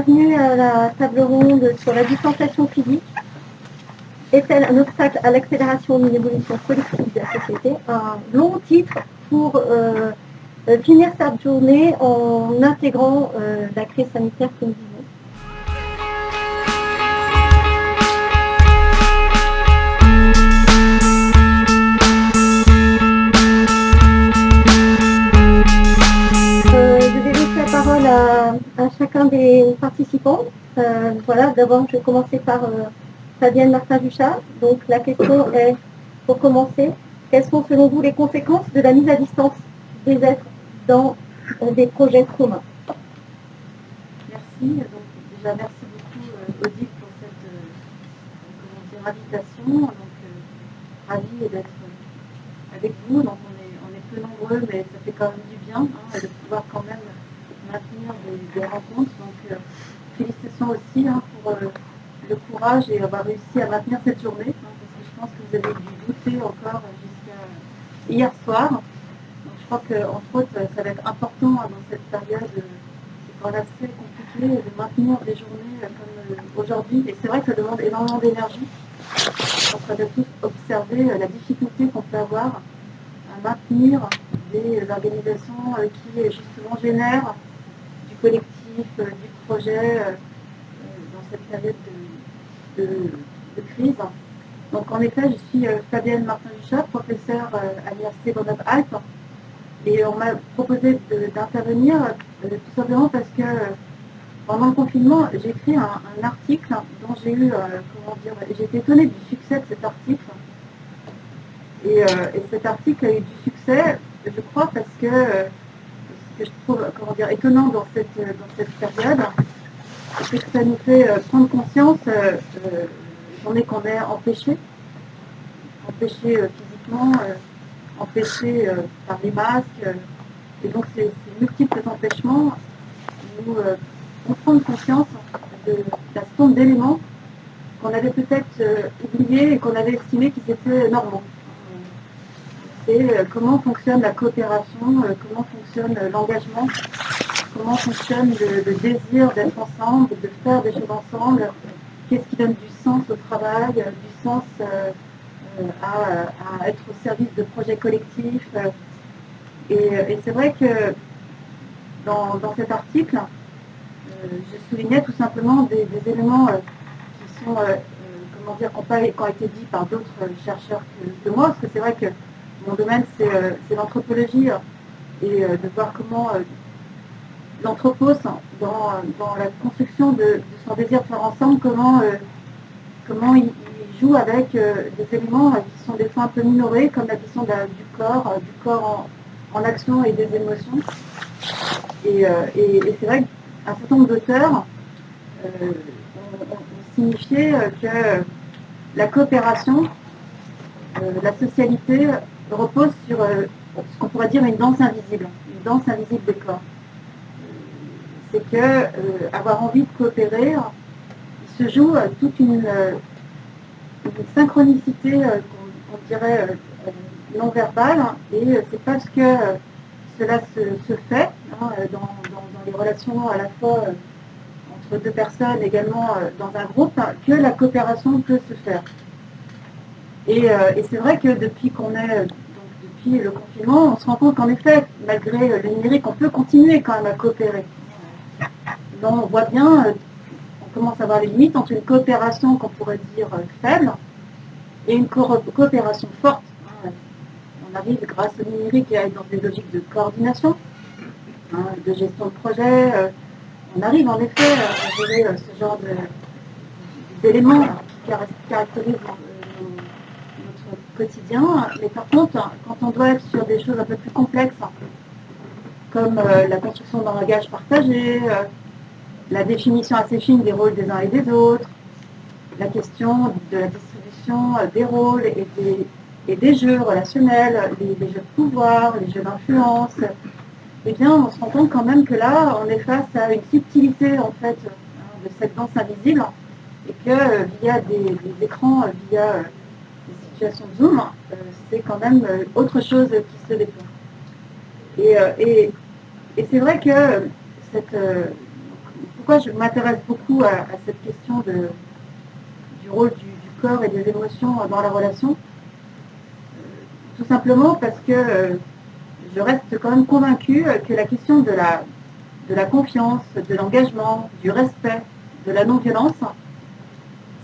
Bienvenue à la table ronde sur la distanciation physique. Est-elle un obstacle à l'accélération d'une évolution collective de la société? Un long titre pour finir cette journée en intégrant la crise sanitaire que nous vivons. Je vais laisser la parole à chacun des participants. Voilà, d'abord je vais commencer par Fabienne Martin-Duchat. Donc la question est, pour commencer, quelles sont selon vous les conséquences de la mise à distance des êtres dans des projets communs? Merci. Donc, déjà, merci beaucoup Odile pour cette invitation. Donc, ravie d'être avec vous. Donc, on est peu nombreux, mais ça fait quand même du bien de pouvoir quand même maintenir des rencontres. Donc, félicitations aussi pour le courage et avoir réussi à maintenir cette journée. Parce que je pense que vous avez dû douter encore jusqu'à hier soir. Donc, je crois qu'entre autres, ça va être important dans cette période assez compliqué de maintenir des journées comme aujourd'hui. Et c'est vrai que ça demande énormément d'énergie. On peut tous observer la difficulté qu'on peut avoir à maintenir des organisations qui justement génèrent du collectif, du projet dans cette période de crise. Donc en effet, je suis Fabienne Martin-Duchat, professeure à l'Université Grenoble-Alpes. Et on m'a proposé d'intervenir tout simplement parce que pendant le confinement, j'ai écrit un article dont j'ai eu, j'ai été étonnée du succès de cet article. Et cet article a eu du succès, je crois, parce que ce que je trouve étonnant dans cette période, c'est que ça nous fait prendre conscience, j'en ai qu'on est empêché physiquement, empêchés par les masques, et donc ces multiples empêchements nous font prendre conscience de la somme d'éléments qu'on avait peut-être oubliés et qu'on avait estimé qu'ils étaient normaux. C'est comment fonctionne la coopération, comment fonctionne l'engagement, comment fonctionne le désir d'être ensemble, de faire des choses ensemble, qu'est-ce qui donne du sens au travail, du sens à être au service de projets collectifs. Et c'est vrai que dans cet article, je soulignais tout simplement des éléments qui sont, qui ont été dits par d'autres chercheurs que moi, parce que c'est vrai que mon domaine c'est l'anthropologie, et de voir comment l'anthropos, dans la construction de son désir de faire ensemble, comment il joue avec des éléments qui sont des fois un peu minorés, comme la question du corps en action et des émotions. Et c'est vrai qu'un certain nombre d'auteurs ont signifié que la coopération, la socialité repose sur ce qu'on pourrait dire une danse invisible des corps. C'est que avoir envie de coopérer, il se joue toute une synchronicité qu'on dirait non verbale, et c'est parce que cela se fait dans les relations à la fois entre deux personnes, également dans un groupe, que la coopération peut se faire. Et c'est vrai que depuis le confinement, on se rend compte qu'en effet, malgré le numérique, on peut continuer quand même à coopérer. Donc on voit bien, on commence à voir les limites entre une coopération qu'on pourrait dire faible et une coopération forte. On arrive grâce au numérique à être dans des logiques de coordination, de gestion de projet. On arrive en effet à gérer ce genre d'éléments qui caractérisent notre quotidien. Mais par contre, quand on doit être sur des choses un peu plus complexes, comme la construction d'un langage partagé, la définition assez fine des rôles des uns et des autres, la question de la distribution des rôles et des jeux relationnels, les jeux de pouvoir, les jeux d'influence, eh bien, on se rend compte quand même que là, on est face à une subtilité, en fait, de cette danse invisible, et que via des écrans, via des situations de Zoom, c'est quand même autre chose qui se déploie. Et c'est vrai que pourquoi je m'intéresse beaucoup à cette question du rôle du corps et des émotions dans la relation. Tout simplement parce que je reste quand même convaincue que la question de la confiance, de l'engagement, du respect, de la non-violence,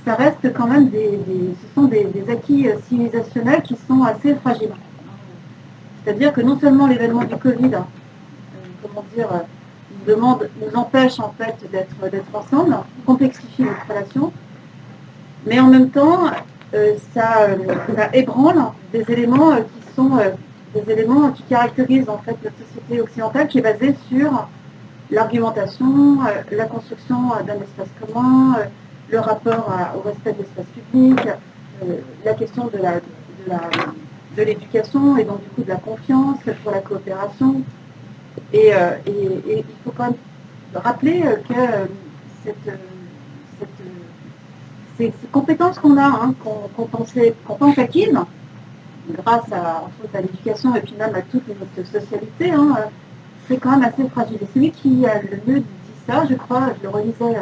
ça reste quand même ce sont des acquis civilisationnels qui sont assez fragiles. C'est-à-dire que non seulement l'événement du Covid, nous empêche en fait d'être ensemble, complexifier notre relation, mais en même temps, ça ébranle des éléments qui sont des éléments qui caractérisent en fait notre société occidentale qui est basée sur l'argumentation, la construction d'un espace commun, le rapport au respect de l'espace public, la question de l'éducation et donc du coup de la confiance pour la coopération. Et il faut quand même rappeler que ces compétences qu'on a, qu'on pense acquises, grâce entre autres à l'éducation et puis même à toute notre socialité, c'est quand même assez fragile. Et celui qui a le mieux dit ça, je crois, je le relisais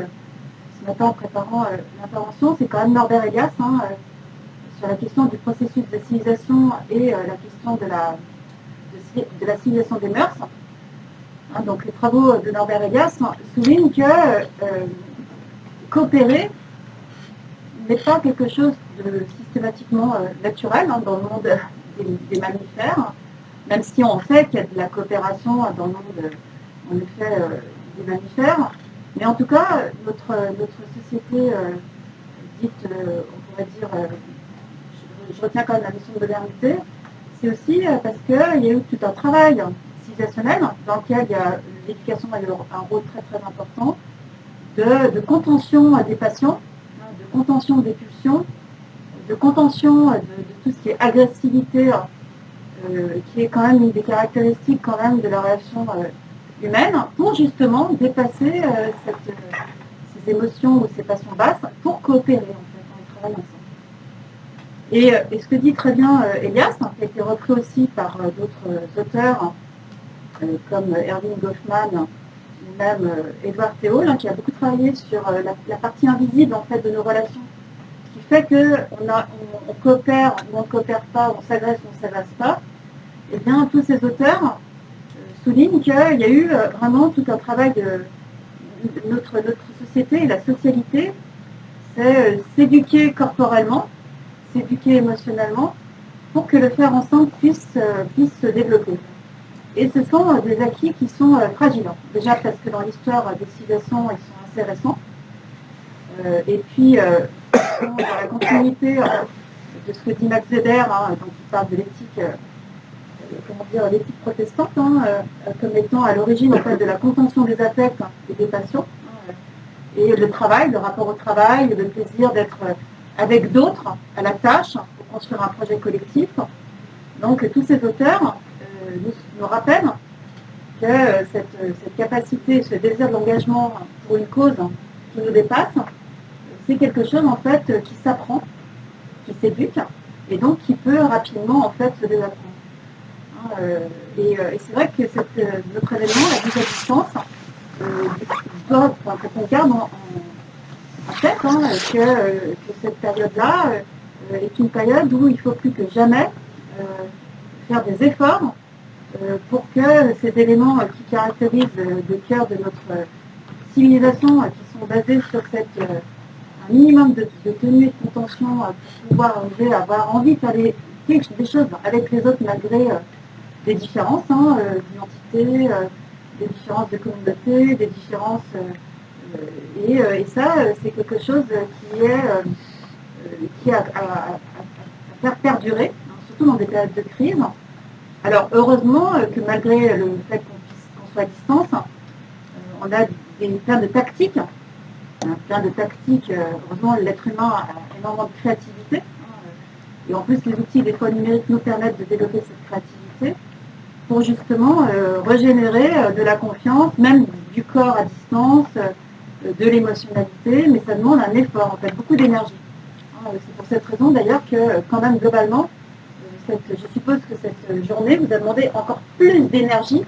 ce matin en préparant l'intervention, c'est quand même Norbert Elias, sur la question du processus de civilisation et la question de la civilisation des mœurs. Donc les travaux de Norbert Elias soulignent que coopérer n'est pas quelque chose de systématiquement naturel dans le monde des mammifères, même si on sait qu'il y a de la coopération dans le monde, en effet, des mammifères. Mais en tout cas, notre société dite, on pourrait dire, je retiens quand même la notion de modernité, c'est aussi parce qu'il y a eu tout un travail civilisationnel dans lequel l'éducation a eu un rôle très très important de contention des passions, de contention des pulsions, de contention de tout ce qui est agressivité, qui est quand même une des caractéristiques quand même de la relation humaine, pour justement dépasser ces émotions ou ces passions basses, pour coopérer en fait, on travaille ensemble. Et ce que dit très bien Elias, qui a été repris aussi par d'autres auteurs, comme Erwin Goffman ou même Édouard Théol, qui a beaucoup travaillé sur la partie invisible en fait, de nos relations, qui fait qu'on coopère ou on ne coopère pas, on s'agresse ou on ne s'agresse pas. Et bien, tous ces auteurs soulignent qu'il y a eu vraiment tout un travail de notre société et la socialité, c'est s'éduquer corporellement, s'éduquer émotionnellement, pour que le faire ensemble puisse se développer. Et ce sont des acquis qui sont fragiles. Déjà parce que dans l'histoire des civilisations, ils sont assez récents. Et puis, dans la continuité de ce que dit Max Weber, donc il parle de l'éthique, l'éthique protestante, comme étant à l'origine en fait, de la contention des affects et des passions. Et le travail, le rapport au travail, le plaisir d'être avec d'autres à la tâche pour construire un projet collectif. Donc tous ces auteurs nous rappellent que cette capacité, ce désir de l'engagement pour une cause qui nous dépasse, c'est quelque chose en fait qui s'apprend, qui s'éduque et donc qui peut rapidement en fait se désapprendre. Et c'est vrai que notre événement, la vie à distance, qu'on garde en tête que cette période-là est une période où il faut plus que jamais faire des efforts pour que ces éléments qui caractérisent le cœur de notre civilisation, qui sont basés sur un minimum de tenue et de contention pour pouvoir arriver à avoir envie de faire des choses avec les autres malgré des différences d'identité, des différences de communauté, des différences... et ça, c'est quelque chose qui a à faire perdurer, surtout dans des périodes de crise. Alors, heureusement que malgré le fait qu'on soit à distance, on a plein de tactiques. Heureusement, l'être humain a énormément de créativité. Et en plus, les outils des fois numériques nous permettent de développer cette créativité pour justement régénérer de la confiance, même du corps à distance, de l'émotionnalité, mais ça demande un effort, en fait, beaucoup d'énergie. C'est pour cette raison d'ailleurs que quand même globalement, je suppose que cette journée vous a demandé encore plus d'énergie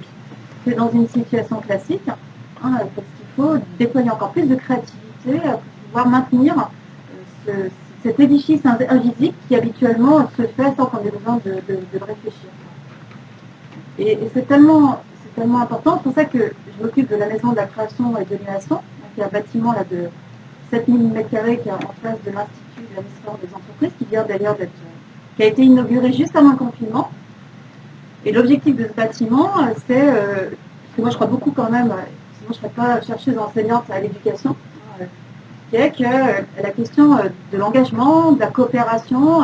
que dans une situation classique, parce qu'il faut déployer encore plus de créativité pour pouvoir maintenir cet édifice invisible qui habituellement se fait sans qu'on ait besoin de le réfléchir. Et c'est tellement important, c'est pour ça que je m'occupe de la maison de la création et de l'innovation, qui est un bâtiment là, de 7000 m² qui est en face de l'Institut de la l'histoire des entreprises, qui vient d'ailleurs qui a été inauguré juste avant le confinement. Et l'objectif de ce bâtiment, c'est, parce que moi je crois beaucoup quand même, sinon je ne serais pas chercheuse enseignante à l'éducation, qui est que la question de l'engagement, de la coopération,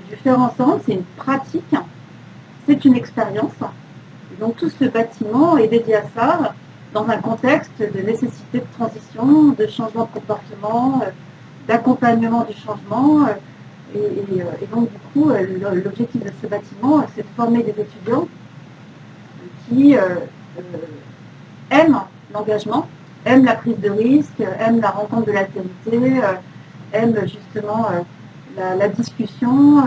du faire ensemble, c'est une pratique, c'est une expérience. Et donc tout ce bâtiment est dédié à ça, dans un contexte de nécessité de transition, de changement de comportement, d'accompagnement du changement. Et donc du coup, l'objectif de ce bâtiment, c'est de former des étudiants qui aiment l'engagement, aiment la prise de risque, aiment la rencontre de l'altérité, aiment justement la discussion,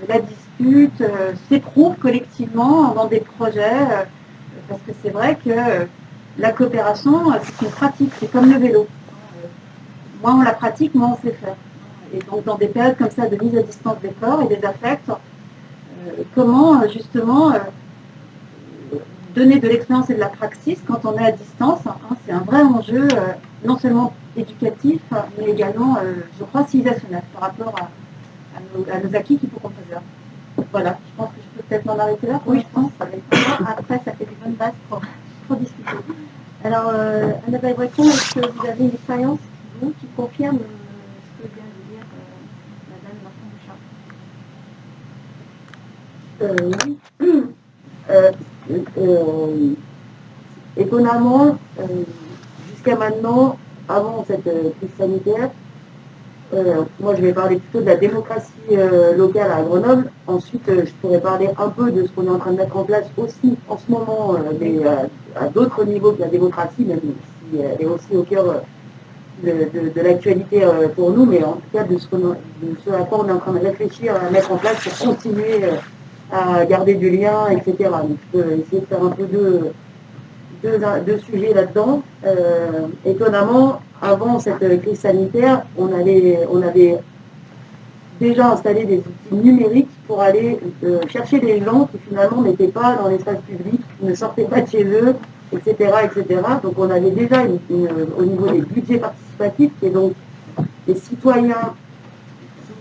la dispute, s'éprouvent collectivement dans des projets, parce que c'est vrai que la coopération, c'est une pratique, c'est comme le vélo. Moins on la pratique, moins on sait faire. Et donc dans des périodes comme ça de mise à distance des corps et des affects, comment justement donner de l'expérience et de la praxis quand on est à distance, c'est un vrai enjeu, non seulement éducatif, mais également, je crois, civilisationnel par rapport à nos acquis qu'il faut qu'on préserve. Voilà, je pense que je peux peut-être m'en arrêter là. Oui, je pense. Après, ça fait des bonnes bases pour discuter. Alors, Annabelle Breton, est-ce que vous avez une expérience, vous, qui confirme ce que vient de dire Madame Martin-Bouchard? Étonnamment, jusqu'à maintenant, avant cette crise sanitaire, moi je vais parler plutôt de la démocratie locale à Grenoble. Ensuite, je pourrais parler un peu de ce qu'on est en train de mettre en place aussi en ce moment, mais à d'autres niveaux que la démocratie, même si elle est aussi au cœur de l'actualité pour nous, mais en tout cas de ce à quoi on est en train de réfléchir à mettre en place pour continuer à garder du lien, etc. Donc je peux essayer de faire un peu deux sujets là-dedans. Étonnamment, avant cette crise sanitaire, on avait déjà installé des outils numériques pour aller chercher des gens qui finalement n'étaient pas dans l'espace public, qui ne sortaient pas de chez eux, etc. etc. Donc on avait déjà au niveau des budgets participatifs, qui est donc des citoyens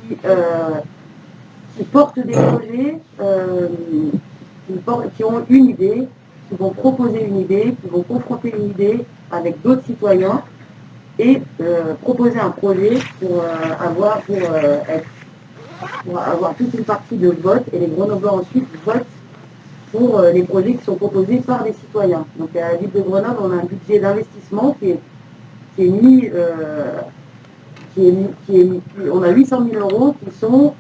qui portent des projets, qui ont une idée, qui vont proposer une idée, qui vont confronter une idée avec d'autres citoyens et proposer un projet pour avoir toute une partie de vote, et les Grenoblois ensuite votent pour les projets qui sont proposés par les citoyens. Donc à la ville de Grenoble, on a un budget d'investissement qui est mis, on a 800 000 € qui sont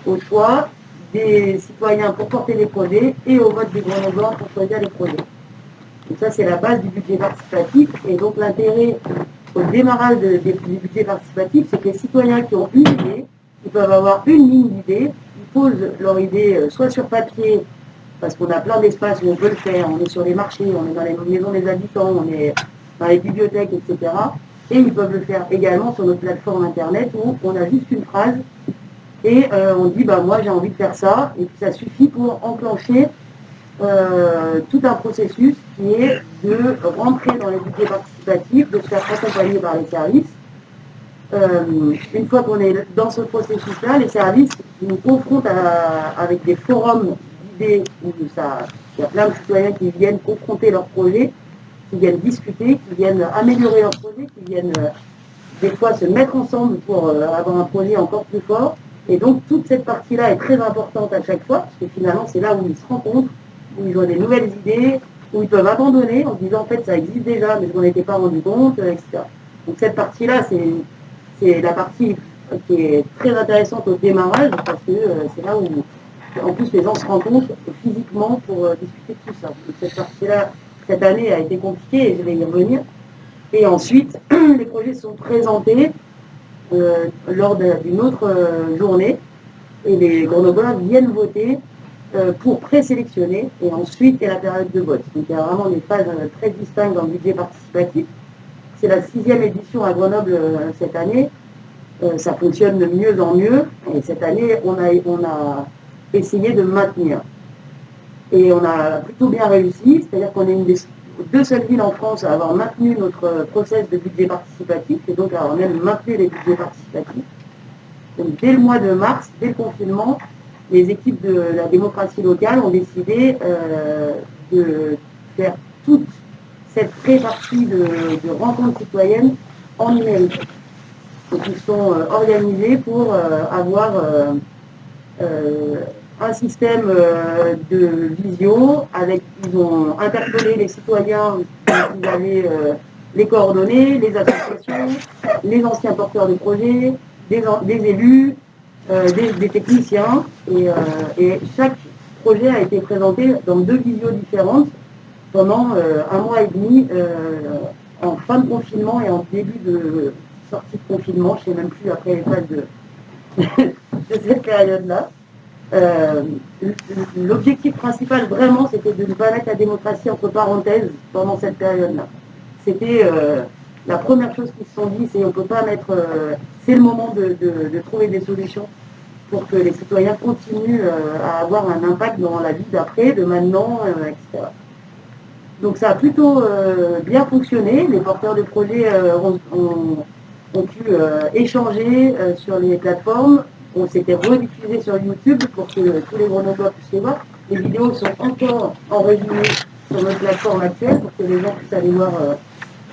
au choix des citoyens pour porter les projets et au vote des Grenoblois pour choisir les projets. Donc ça, c'est la base du budget participatif. Et donc l'intérêt au démarrage du budget participatif, c'est que les citoyens qui ont une idée, ils peuvent avoir une ligne d'idée, ils posent leur idée soit sur papier, parce qu'on a plein d'espaces où on peut le faire, on est sur les marchés, on est dans les maisons des habitants, on est dans les bibliothèques, etc. Et ils peuvent le faire également sur notre plateforme internet où on a juste une phrase et on dit moi j'ai envie de faire ça, et puis ça suffit pour enclencher tout un processus qui est de rentrer dans les budgets participatifs, de se faire accompagner par les services. Une fois qu'on est dans ce processus-là, les services nous confrontent avec des forums d'idées où il y a plein de citoyens qui viennent confronter leurs projets, qui viennent discuter, qui viennent améliorer leurs projets, qui viennent des fois se mettre ensemble pour avoir un projet encore plus fort. Et donc toute cette partie-là est très importante à chaque fois, parce que finalement c'est là où ils se rencontrent, où ils ont des nouvelles idées, où ils peuvent abandonner en se disant en fait ça existe déjà, mais je m'en étais pas rendu compte, etc. Donc cette partie-là, c'est la partie qui est très intéressante au démarrage, parce que c'est là où en plus les gens se rencontrent physiquement pour discuter de tout ça. Donc cette partie-là, cette année a été compliquée et je vais y revenir. Et ensuite, les projets sont présentés lors d'une autre journée, et les Grenoblois viennent voter pour présélectionner, et ensuite il y a la période de vote. Donc il y a vraiment des phases très distinctes dans le budget participatif. C'est la 6e édition à Grenoble cette année. Ça fonctionne de mieux en mieux, et cette année on a essayé de maintenir. Et on a plutôt bien réussi, c'est-à-dire qu'on est une des 2 seules villes en France à avoir maintenu notre process de budget participatif, et donc à avoir même maintenu les budgets participatifs. Donc dès le mois de mars, dès le confinement, les équipes de la démocratie locale ont décidé de faire toute cette pré-partie de rencontres citoyennes en numérique. Donc ils sont organisés pour avoir un système de visio avec, ils ont interpellé les citoyens, ils avaient les coordonnées, les associations, les anciens porteurs de projets, des élus, des techniciens, et chaque projet a été présenté dans 2 visios différentes pendant 1 mois et demi, en fin de confinement et en début de sortie de confinement, je ne sais même plus après les phases de cette période-là. L'objectif principal vraiment c'était de ne pas mettre la démocratie entre parenthèses pendant cette période-là. C'était la première chose qu'ils se sont dit, c'est on peut pas mettre, c'est le moment de trouver des solutions pour que les citoyens continuent à avoir un impact dans la vie d'après, de maintenant, etc. Donc ça a plutôt bien fonctionné. Les porteurs de projets ont pu échanger sur les plateformes. On s'était rediffusé sur YouTube pour que tous les Grenoblois puissent les voir. Les vidéos sont encore enregistrées sur notre plateforme actuelle pour que les gens puissent aller voir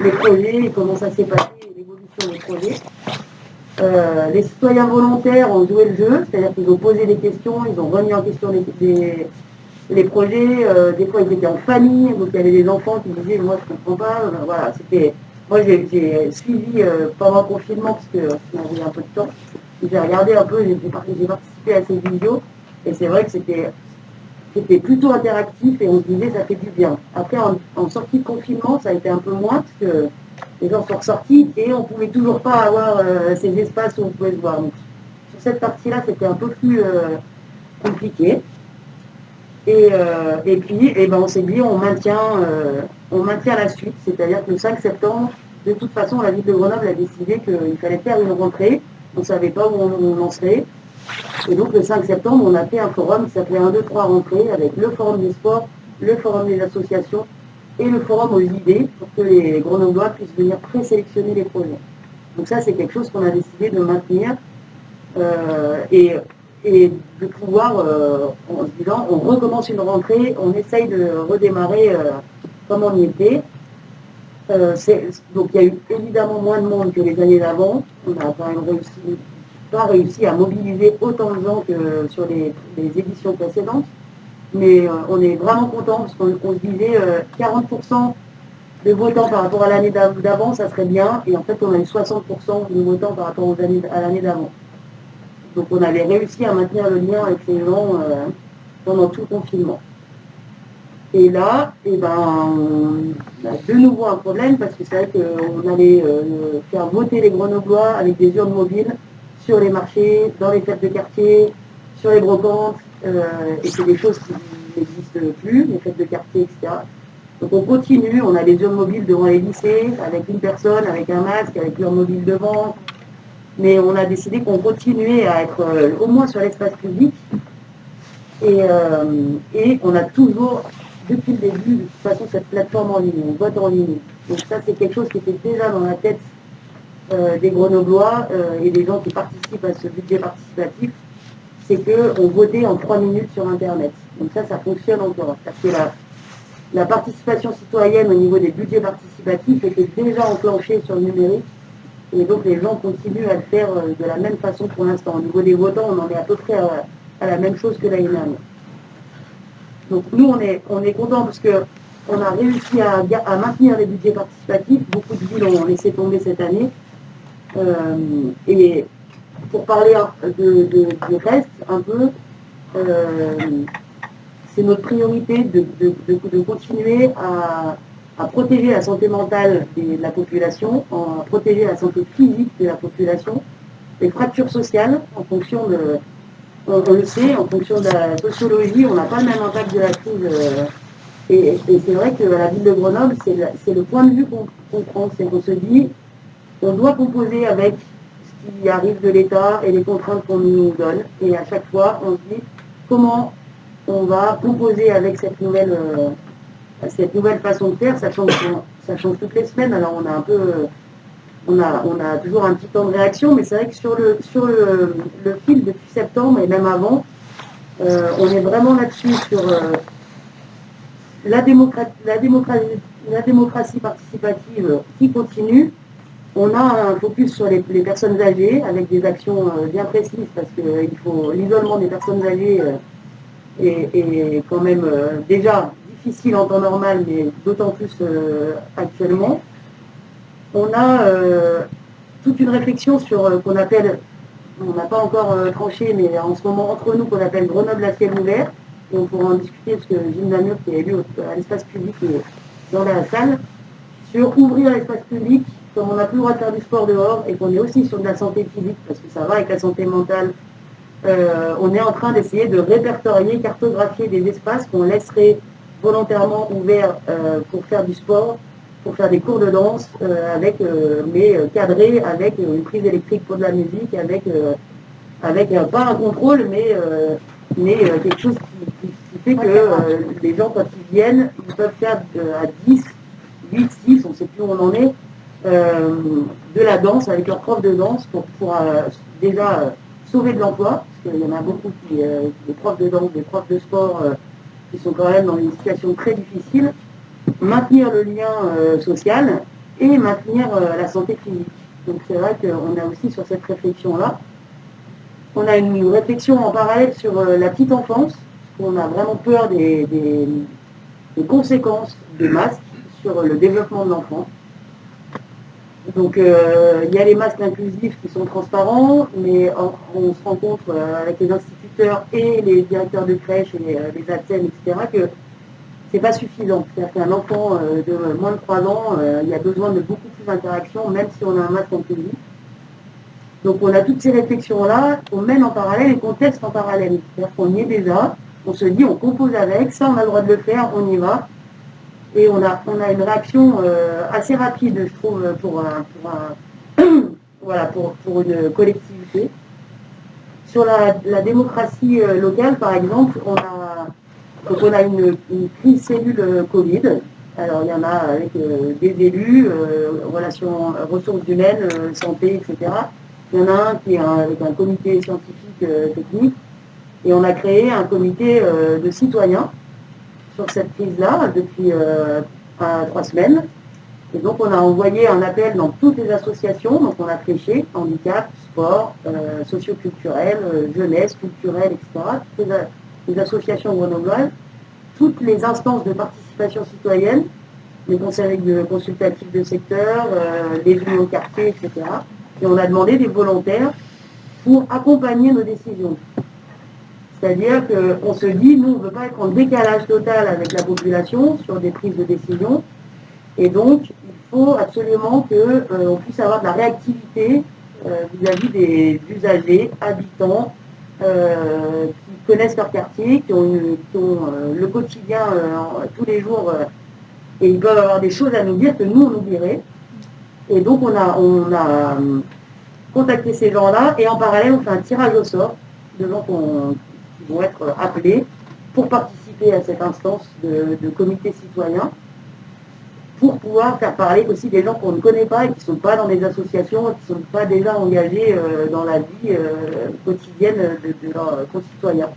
les projets et comment ça s'est passé et l'évolution des projets. Les citoyens volontaires ont joué le jeu, c'est-à-dire qu'ils ont posé des questions, ils ont remis en question les projets. Des fois ils étaient en famille, donc il y avait des enfants qui disaient moi je comprends pas. Voilà, c'était. Moi j'ai suivi pendant le confinement parce que j'avais un peu de temps. J'ai regardé un peu, j'ai participé à ces vidéos et c'est vrai que c'était plutôt interactif et on se disait ça fait du bien. Après en sortie de confinement ça a été un peu moins parce que les gens sont ressortis et on ne pouvait toujours pas avoir ces espaces où on pouvait se voir. Donc, sur cette partie-là c'était un peu plus compliqué. Et puis on s'est dit on maintient la suite, c'est-à-dire que le 5 septembre, de toute façon la ville de Grenoble a décidé qu'il fallait faire une rentrée. On ne savait pas où on en serait. Et donc le 5 septembre, on a fait un forum qui s'appelait 1, 2, 3 rentrées avec le forum des sports, le forum des associations et le forum aux idées pour que les Grenoblois puissent venir présélectionner les projets. Donc ça, c'est quelque chose qu'on a décidé de maintenir et de pouvoir, en se disant, on recommence une rentrée, on essaye de redémarrer comme on y était. Donc il y a eu évidemment moins de monde que les années d'avant. On n'a quand même pas réussi à mobiliser autant de gens que sur les éditions précédentes. Mais on est vraiment content parce qu'on se disait 40% de votants par rapport à l'année d'avant, ça serait bien. Et en fait, on a eu 60% de votants par rapport à l'année d'avant. Donc on avait réussi à maintenir le lien avec les gens pendant tout le confinement. Et là, on a de nouveau un problème parce que c'est vrai qu'on allait faire voter les Grenoblois avec des urnes mobiles sur les marchés, dans les fêtes de quartier, sur les brocantes, et c'est des choses qui n'existent plus, les fêtes de quartier, etc. Donc on continue, on a des urnes mobiles devant les lycées, avec une personne, avec un masque, avec l'urne mobile devant, mais on a décidé qu'on continuait à être au moins sur l'espace public, et on a toujours, depuis le début, de toute façon, cette plateforme en ligne, on vote en ligne. Donc ça, c'est quelque chose qui était déjà dans la tête des Grenoblois et des gens qui participent à ce budget participatif, c'est qu'on votait en 3 minutes sur Internet. Donc ça fonctionne encore. Parce que la participation citoyenne au niveau des budgets participatifs était déjà enclenchée sur le numérique. Et donc les gens continuent à le faire de la même façon pour l'instant. Au niveau des votants, on en est à peu près à la même chose que l'année dernière. Donc nous, on est contents parce qu'on a réussi à maintenir les budgets participatifs. Beaucoup de villes ont laissé tomber cette année. Et pour parler du reste, un peu, c'est notre priorité de continuer à protéger la santé mentale de la population, à protéger la santé physique de la population, les fractures sociales en fonction on le sait, en fonction de la sociologie, on n'a pas le même impact de la crise. Et c'est vrai que la ville de Grenoble, c'est le point de vue qu'on prend, c'est qu'on se dit, on doit composer avec ce qui arrive de l'État et les contraintes qu'on nous donne. Et à chaque fois, on se dit comment on va composer avec cette nouvelle façon de faire, sachant que ça change toutes les semaines. Alors on a un peu, on a toujours un petit temps de réaction, mais c'est vrai que sur le fil depuis septembre et même avant, on est vraiment là-dessus sur la démocratie participative qui continue. On a un focus sur les personnes âgées avec des actions bien précises parce que l'isolement des personnes âgées est quand même déjà difficile en temps normal, mais d'autant plus actuellement. On a toute une réflexion sur qu'on appelle, on n'a pas encore tranché, mais en ce moment entre nous, qu'on appelle Grenoble à ciel ouvert. Et on pourra en discuter parce que Gilles Namur, qui est élu à l'espace public, est dans la salle, sur ouvrir l'espace public, comme on n'a plus le droit de faire du sport dehors et qu'on est aussi sur de la santé physique, parce que ça va avec la santé mentale. On est en train d'essayer de répertorier, cartographier des espaces qu'on laisserait volontairement ouverts pour faire du sport, pour faire des cours de danse, mais cadrés avec une prise électrique pour de la musique, avec pas un contrôle, mais quelque chose qui fait que les gens, quand ils viennent, ils peuvent faire à 10, 8, 6, on ne sait plus où on en est, de la danse avec leur prof de danse pour déjà sauver de l'emploi, parce qu'il y en a beaucoup des profs de danse, des profs de sport, qui sont quand même dans une situation très difficile, maintenir le lien social et maintenir la santé physique. Donc c'est vrai qu'on a aussi sur cette réflexion-là, on a une réflexion en parallèle sur la petite enfance, parce qu'on a vraiment peur des conséquences des masques sur le développement de l'enfant. Donc il y a les masques inclusifs qui sont transparents, mais on se rend compte avec les instituteurs et les directeurs de crèche et les ATSEM, etc., que c'est pas suffisant. C'est-à-dire qu'un enfant de moins de 3 ans, il y a besoin de beaucoup plus d'interactions, même si on a un masque inclusif. Donc on a toutes ces réflexions-là qu'on mène en parallèle et qu'on teste en parallèle. C'est-à-dire qu'on y est déjà, on se dit, on compose avec, ça on a le droit de le faire, on y va. Et on a une réaction assez rapide, je trouve, pour une collectivité. Sur la démocratie locale, par exemple, on a une crise cellule Covid. Alors il y en a avec des élus, ressources humaines, santé, etc. Il y en a un qui est avec un comité scientifique technique. Et on a créé un comité de citoyens sur cette crise-là depuis 3 semaines. Et donc on a envoyé un appel dans toutes les associations, donc on a fléché handicap, sport, socio-culturel, jeunesse, culturelle, etc. Toutes les associations grenobloises, toutes les instances de participation citoyenne, les conseils consultatifs de secteur, les unions de quartier, etc. Et on a demandé des volontaires pour accompagner nos décisions. C'est-à-dire qu'on se dit, nous, on ne veut pas être en décalage total avec la population sur des prises de décision. Et donc, il faut absolument qu'on puisse avoir de la réactivité vis-à-vis des usagers, habitants, qui connaissent leur quartier, qui ont le quotidien tous les jours, et ils peuvent avoir des choses à nous dire que nous, on oublierait. Et donc, on a contacté ces gens-là, et en parallèle, on fait un tirage au sort de gens qui vont être appelés pour participer à cette instance de comité citoyen, pour pouvoir faire parler aussi des gens qu'on ne connaît pas et qui ne sont pas dans des associations, qui ne sont pas déjà engagés dans la vie quotidienne de leurs concitoyens.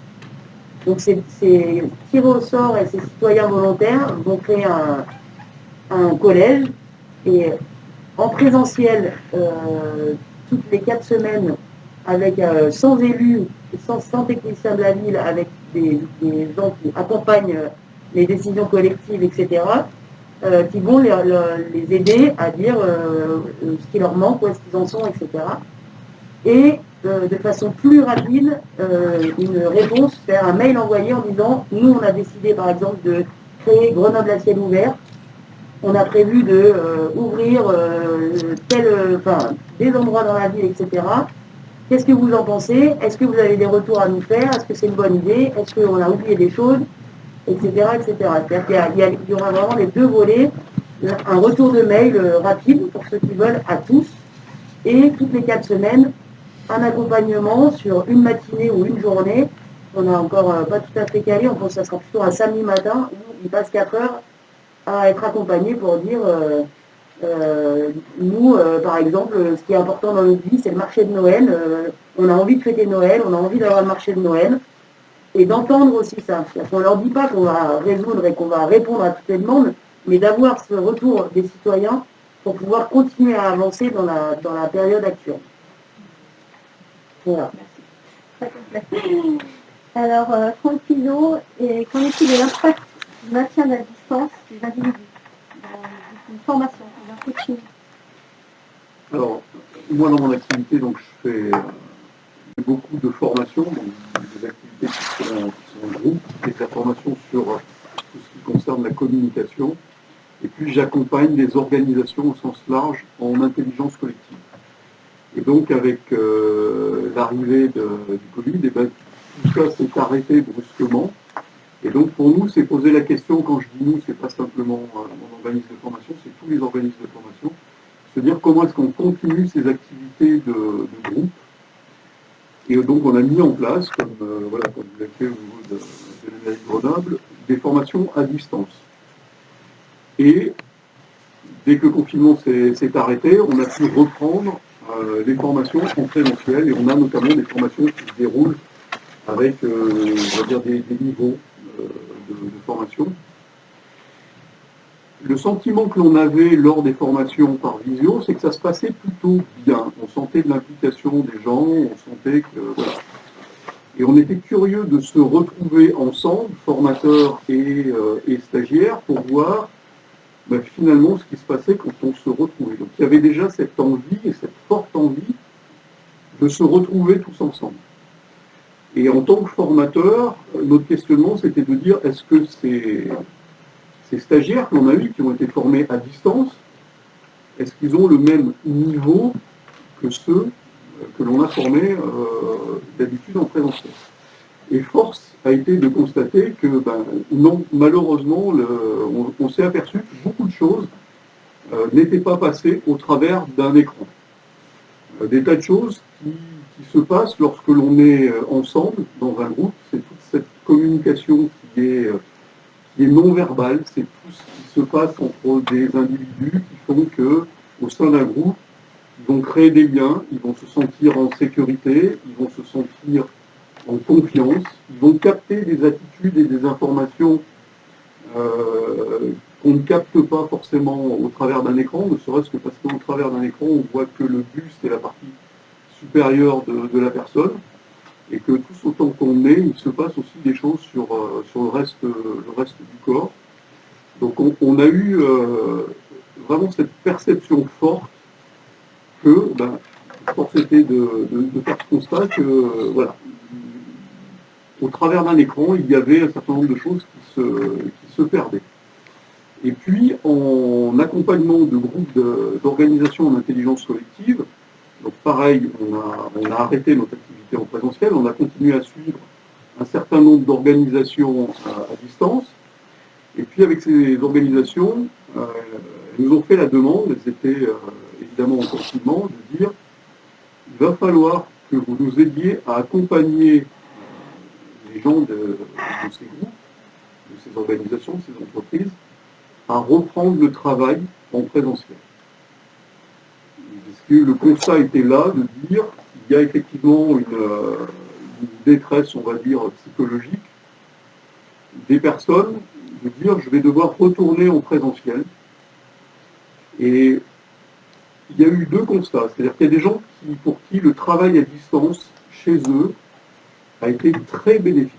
Donc ces tirés au sort et ces citoyens volontaires vont créer un collège, et en présentiel toutes les 4 semaines, avec 100 élus, 100 techniciens de la ville, avec des gens qui accompagnent les décisions collectives, etc., qui vont les aider à dire ce qui leur manque, où est-ce qu'ils en sont, etc. Et de façon plus rapide, une réponse, faire un mail envoyé en disant, nous on a décidé par exemple de créer Grenoble à ciel ouvert, on a prévu de ouvrir des endroits dans la ville, etc. Qu'est-ce que vous en pensez? Est-ce que vous avez des retours à nous faire? Est-ce que c'est une bonne idée? Est-ce qu'on a oublié des choses? Etc. C'est-à-dire qu'il y aura vraiment les deux volets, un retour de mail rapide pour ceux qui veulent à tous, et toutes les 4 semaines, un accompagnement sur une matinée ou une journée. On n'a encore pas tout à fait calé, on pense que ça sera plutôt un samedi matin où il passe 4 heures à être accompagné pour dire nous, par exemple, ce qui est important dans notre vie, c'est le marché de Noël. On a envie de fêter Noël, on a envie d'avoir le marché de Noël. Et d'entendre aussi ça. On ne leur dit pas qu'on va résoudre et qu'on va répondre à toutes les demandes, mais d'avoir ce retour des citoyens pour pouvoir continuer à avancer dans la période actuelle. Voilà. Merci. Alors, tranquillo, et qu'en est-il de l'impact du maintien à distance des individus dans une formation, dans un coaching? Alors, moi dans mon activité, donc je fais beaucoup de formations, donc des activités qui sont en groupe, et de la formation sur tout ce qui concerne la communication. Et puis j'accompagne des organisations au sens large en intelligence collective. Et donc avec l'arrivée du Covid, et ben, tout ça s'est arrêté brusquement. Et donc pour nous, c'est poser la question, quand je dis nous, c'est pas simplement mon organisme de formation, c'est tous les organismes de formation, se dire comment est-ce qu'on continue ces activités de groupe. Et donc on a mis en place, comme vous l'avez fait au niveau de la mairie de Grenoble, des formations à distance. Et dès que le confinement s'est arrêté, on a pu reprendre les formations en présentiel, et on a notamment des formations qui se déroulent avec on va dire des niveaux de formation. Le sentiment que l'on avait lors des formations par visio, c'est que ça se passait plutôt bien. On sentait de l'implication des gens, on sentait que... Voilà. Et on était curieux de se retrouver ensemble, formateurs et stagiaires, pour voir finalement ce qui se passait quand on se retrouvait. Donc il y avait déjà cette envie, et cette forte envie, de se retrouver tous ensemble. Et en tant que formateur, notre questionnement, c'était de dire, est-ce que ces stagiaires qu'on a eus, qui ont été formés à distance, est-ce qu'ils ont le même niveau que ceux que l'on a formés d'habitude en présentiel? Et force a été de constater que, non, malheureusement, on s'est aperçu que beaucoup de choses n'étaient pas passées au travers d'un écran. Des tas de choses qui se passent lorsque l'on est ensemble dans un groupe, c'est toute cette communication qui est non verbale, c'est tout ce qui se passe entre des individus qui font que, au sein d'un groupe, ils vont créer des liens, ils vont se sentir en sécurité, ils vont se sentir en confiance, ils vont capter des attitudes et des informations qu'on ne capte pas forcément au travers d'un écran, ne serait-ce que parce qu'au travers d'un écran, on voit que le buste est la partie supérieure de la personne, et que tous autant qu'on est, il se passe aussi des choses sur le reste du corps. Donc on a eu vraiment cette perception forte que, force était de faire ce constat que, voilà, au travers d'un écran, il y avait un certain nombre de choses qui se perdaient. Et puis, en accompagnement de groupes d'organisations en intelligence collective, donc pareil, on a arrêté notre activité en présentiel, on a continué à suivre un certain nombre d'organisations à distance. Et puis avec ces organisations, elles nous ont fait la demande, elles étaient évidemment en confinement, de dire il va falloir que vous nous aidiez à accompagner les gens de ces groupes, de ces organisations, de ces entreprises, à reprendre le travail en présentiel. Parce que le constat était là de dire qu'il y a effectivement une détresse, on va dire, psychologique des personnes, de dire je vais devoir retourner en présentiel. Et il y a eu deux constats, c'est-à-dire qu'il y a des gens pour qui le travail à distance chez eux a été très bénéfique.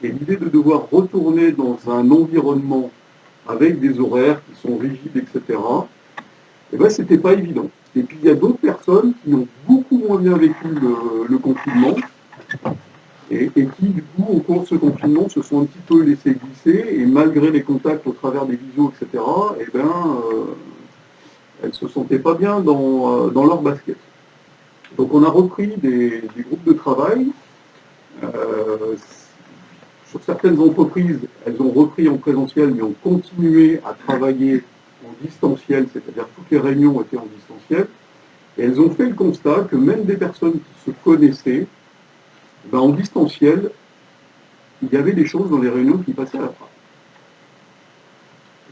Et l'idée de devoir retourner dans un environnement avec des horaires qui sont rigides, etc., c'était pas évident. Et puis il y a d'autres personnes qui ont beaucoup moins bien vécu le confinement et qui, du coup, au cours de ce confinement, se sont un petit peu laissés glisser, et malgré les contacts au travers des visios, etc., elles ne se sentaient pas bien dans leur basket. Donc on a repris des groupes de travail. Sur certaines entreprises, elles ont repris en présentiel, mais ont continué à travailler en distanciel, c'est-à-dire toutes les réunions étaient en distanciel. Et elles ont fait le constat que même des personnes qui se connaissaient, ben, en distanciel, il y avait des choses dans les réunions qui passaient à la trappe.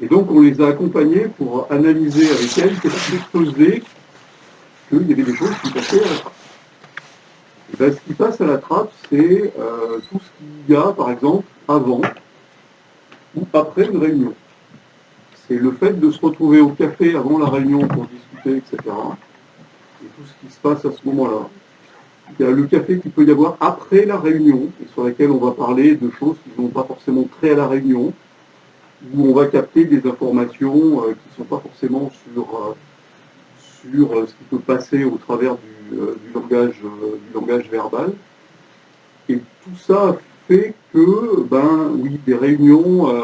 Et donc on les a accompagnés pour analyser avec elles qu'est-ce qui faisait qu'il y avait des choses qui passaient à la trappe. Et ben, ce qui passe à la trappe, c'est tout ce qu'il y a, par exemple, avant ou après une réunion. C'est le fait de se retrouver au café avant la réunion pour discuter, etc. Et tout ce qui se passe à ce moment-là. Il y a le café qu'il peut y avoir après la réunion, et sur laquelle on va parler de choses qui n'ont pas forcément trait à la réunion, où on va capter des informations qui ne sont pas forcément sur ce qui peut passer au travers du langage verbal. Et tout ça fait que, ben oui, des réunions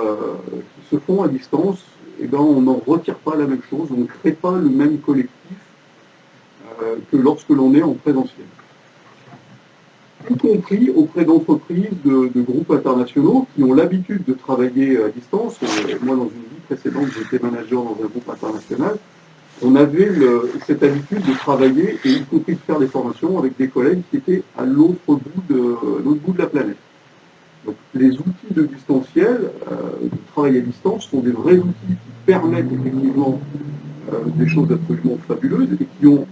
qui se font à distance, eh ben, on n'en retire pas la même chose, on ne crée pas le même collectif que lorsque l'on est en présentiel. Y compris auprès d'entreprises, de groupes internationaux qui ont l'habitude de travailler à distance. Moi, dans une vie précédente, j'étais manager dans un groupe international. On avait cette habitude de travailler et y compris de faire des formations avec des collègues qui étaient à l'autre bout de la planète. Donc, les outils de distanciel, de travail à distance, sont des vrais outils qui permettent effectivement des choses absolument fabuleuses et qui ont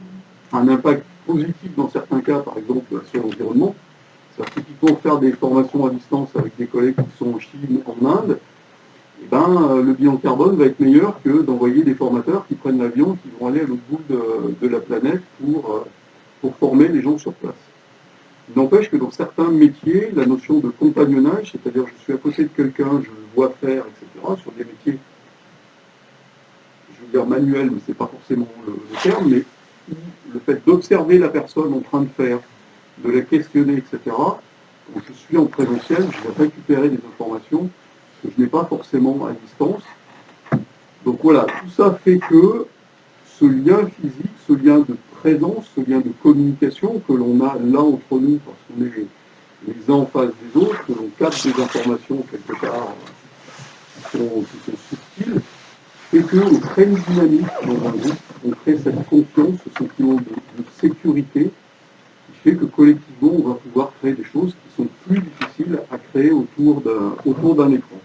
un impact positif dans certains cas, par exemple sur l'environnement. C'est-à-dire typiquement faire des formations à distance avec des collègues qui sont en Chine, en Inde, eh ben, le bilan carbone va être meilleur que d'envoyer des formateurs qui prennent l'avion, qui vont aller à l'autre bout de la planète pour former les gens sur place. Il n'empêche que dans certains métiers, la notion de compagnonnage, c'est-à-dire je suis à côté de quelqu'un, je le vois faire, etc., sur des métiers, je veux dire manuels, mais ce n'est pas forcément le terme, mais le fait d'observer la personne en train de faire, de la questionner, etc., quand je suis en présentiel, je vais récupérer des informations que je n'ai pas forcément à distance. Donc voilà, tout ça fait que ce lien physique, ce lien de présence, ce lien de communication que l'on a là entre nous, parce qu'on est les uns en face des autres, que l'on capte des informations quelque part qui sont subtiles, et qu'on crée une dynamique dans un groupe, on crée cette confiance, ce sentiment de sécurité, qui fait que collectivement, on va pouvoir créer des choses qui sont plus difficiles à créer autour d'un écran.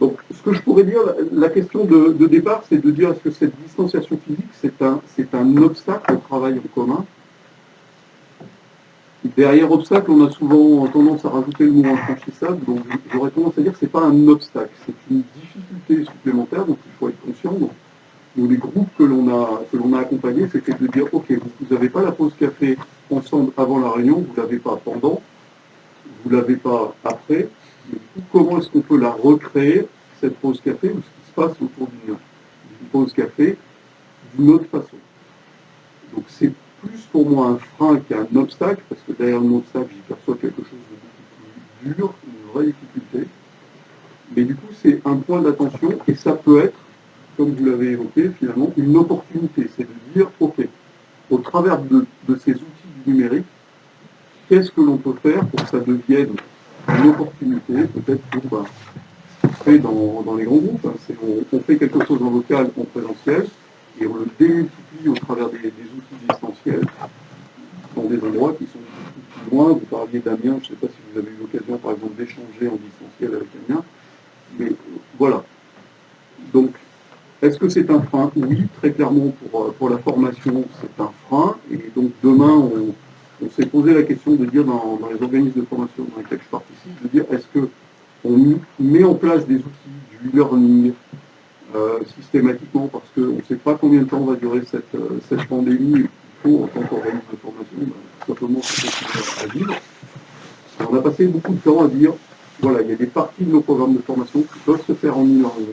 Donc, ce que je pourrais dire, la question de départ, c'est de dire est-ce que cette distanciation physique, c'est un obstacle au travail en commun. Derrière obstacle, on a souvent tendance à rajouter le mot infranchissable, donc j'aurais tendance à dire que ce n'est pas un obstacle, c'est une difficulté supplémentaire, donc il faut être conscient. Donc les groupes que l'on a accompagnés, c'était de dire, ok, vous n'avez pas la pause café ensemble avant la réunion, vous ne l'avez pas pendant, vous ne l'avez pas après, mais du coup, comment est-ce qu'on peut la recréer, cette pause café, ou ce qui se passe autour d'une pause café, d'une autre façon. Donc c'est plus pour moi un frein qu'un obstacle, parce que derrière l'obstacle, j'y perçois quelque chose de beaucoup plus dur, une vraie difficulté. Mais du coup, c'est un point d'attention, et ça peut être, comme vous l'avez évoqué, finalement, une opportunité. C'est de dire, ok, au travers de ces outils du numérique, qu'est-ce que l'on peut faire pour que ça devienne une opportunité, peut-être pour ce qui se fait dans les grands groupes. Hein, on fait quelque chose en local, en présentiel, et on le démultiplie au travers des outils distanciels dans des endroits qui sont beaucoup plus loin. Vous parliez d'Amiens, je ne sais pas si vous avez eu l'occasion, par exemple, d'échanger en distanciel avec Amiens, mais voilà. Donc, est-ce que c'est un frein? Oui, très clairement, pour la formation, c'est un frein, et donc demain, on s'est posé la question de dire dans les organismes de formation dans lesquels je participe, de dire est-ce qu'on met en place des outils du e-learning systématiquement parce qu'on ne sait pas combien de temps va durer cette pandémie, il faut en tant qu'organisme de formation tout simplement continuer à vivre. On a passé beaucoup de temps à dire voilà, il y a des parties de nos programmes de formation qui peuvent se faire en e-learning.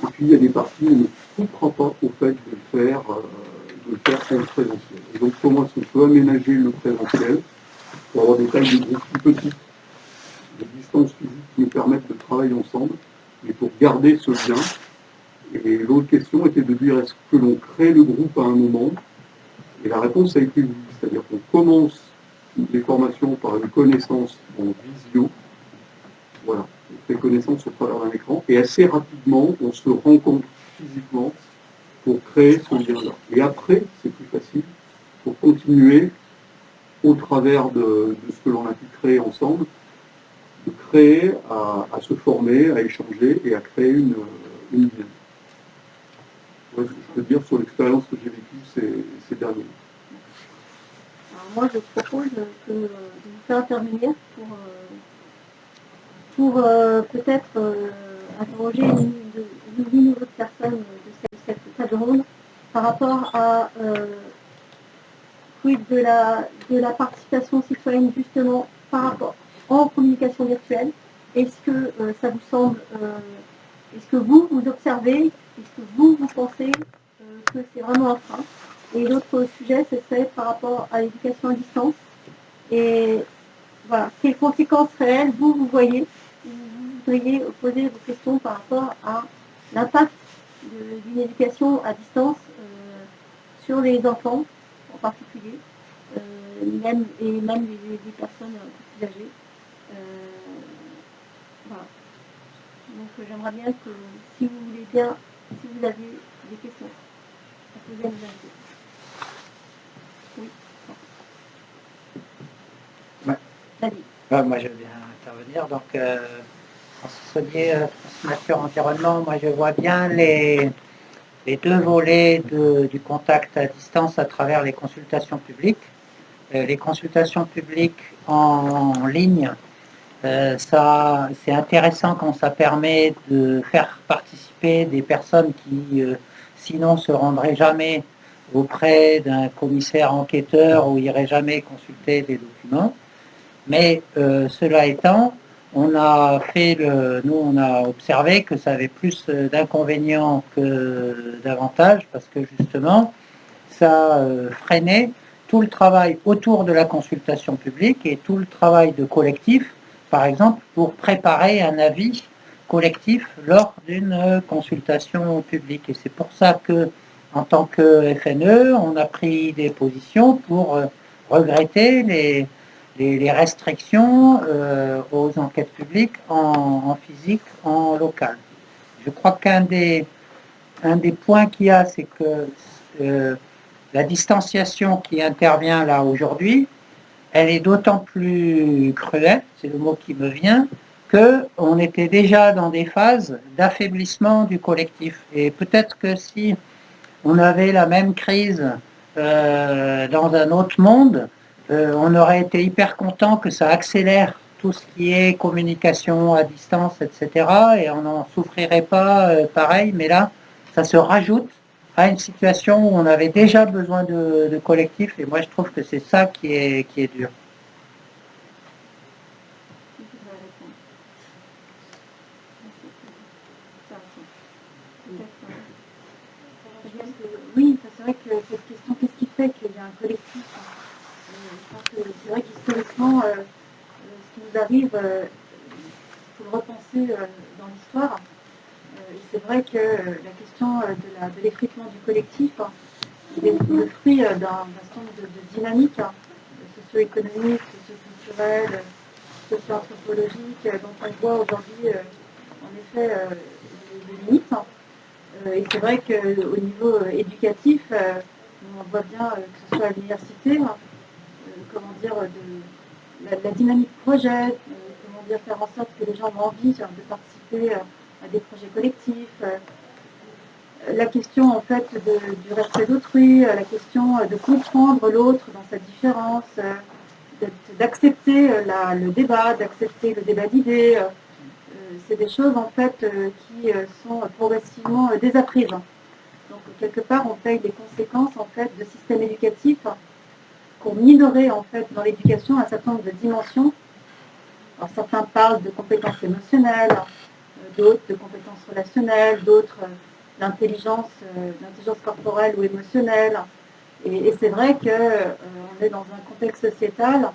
Et puis il y a des parties où on ne coupera pas au fait de le faire en présentiel. Et donc comment est-ce qu'on peut aménager le présentiel pour avoir des tailles de groupe plus petites, des distances physiques qui nous permettent de travailler ensemble, mais pour garder ce lien. Et l'autre question était de dire est-ce que l'on crée le groupe à un moment, Et la réponse a été oui, c'est-à-dire qu'on commence les formations par une connaissance en visio, voilà, on fait connaissance au travers d'un écran, et assez rapidement, on se rencontre physiquement pour créer ce lien-là. Et après, c'est plus facile pour continuer au travers de ce que l'on a pu créer ensemble, de créer, à se former, à échanger et à créer une lien. Voilà ce que je peux dire sur l'expérience que j'ai vécue ces derniers mois. Alors moi, je propose de vous faire intervenir pour peut-être interroger une ou l'autre personne de cette table ronde par rapport à quid de la participation citoyenne justement par rapport en communication virtuelle. Est-ce que ça vous semble, est-ce que vous observez, est-ce que vous pensez que c'est vraiment un frein? Et l'autre sujet, ce serait par rapport à l'éducation à distance. Et voilà, quelles conséquences réelles vous voyez, vous voudriez poser vos questions par rapport à l'impact d'une éducation à distance sur les enfants en particulier, même les personnes plus âgées. Voilà. Donc j'aimerais bien que, si vous voulez bien, si vous avez des questions à poser à nos invités. Oui. Ouais. Moi, je viens intervenir. Donc, en Saunier, transformation environnement, moi, je vois bien les deux volets du contact à distance à travers les consultations publiques. Les consultations publiques en ligne, ça, c'est intéressant quand ça permet de faire participer des personnes qui, sinon, se rendraient jamais auprès d'un commissaire enquêteur ou iraient jamais consulter des documents. Mais cela étant, on a observé que ça avait plus d'inconvénients que d'avantages parce que justement, ça freinait tout le travail autour de la consultation publique et tout le travail de collectif, par exemple, pour préparer un avis collectif lors d'une consultation publique. Et c'est pour ça que, en tant que FNE, on a pris des positions pour regretter les restrictions aux enquêtes publiques en physique, en local. Je crois qu'un des points qu'il y a, c'est que la distanciation qui intervient là aujourd'hui, elle est d'autant plus cruelle, c'est le mot qui me vient, qu'on était déjà dans des phases d'affaiblissement du collectif. Et peut-être que si on avait la même crise dans un autre monde, on aurait été hyper content que ça accélère tout ce qui est communication à distance, etc. Et on n'en souffrirait pas pareil, mais là, ça se rajoute à une situation où on avait déjà besoin de collectif. Et moi, je trouve que c'est ça qui est dur. Oui, c'est vrai que cette question, qu'est-ce qui fait qu'il y a un collectif? Je pense que c'est vrai qu'historiquement, ce qui nous arrive, il faut le repenser dans l'histoire. Et c'est vrai que la question de l'effritement du collectif, il est le fruit d'un certain nombre de dynamiques socio-économiques, socio-culturelles, socio-anthropologiques, dont on voit aujourd'hui, en effet, les limites. Et c'est vrai qu'au niveau éducatif, on voit bien que ce soit à l'université, comment dire, la dynamique projet, comment dire, faire en sorte que les gens ont envie de participer à des projets collectifs, la question en fait du respect d'autrui, la question de comprendre l'autre dans sa différence, d'accepter le débat d'idées. C'est des choses en fait qui sont progressivement désapprises. Donc quelque part on paye des conséquences en fait de systèmes éducatifs qui ont minoré en fait dans l'éducation un certain nombre de dimensions. Alors certains parlent de compétences émotionnelles, d'autres de compétences relationnelles, d'autres d'intelligence corporelle ou émotionnelle. Et c'est vrai qu'on est dans un contexte sociétal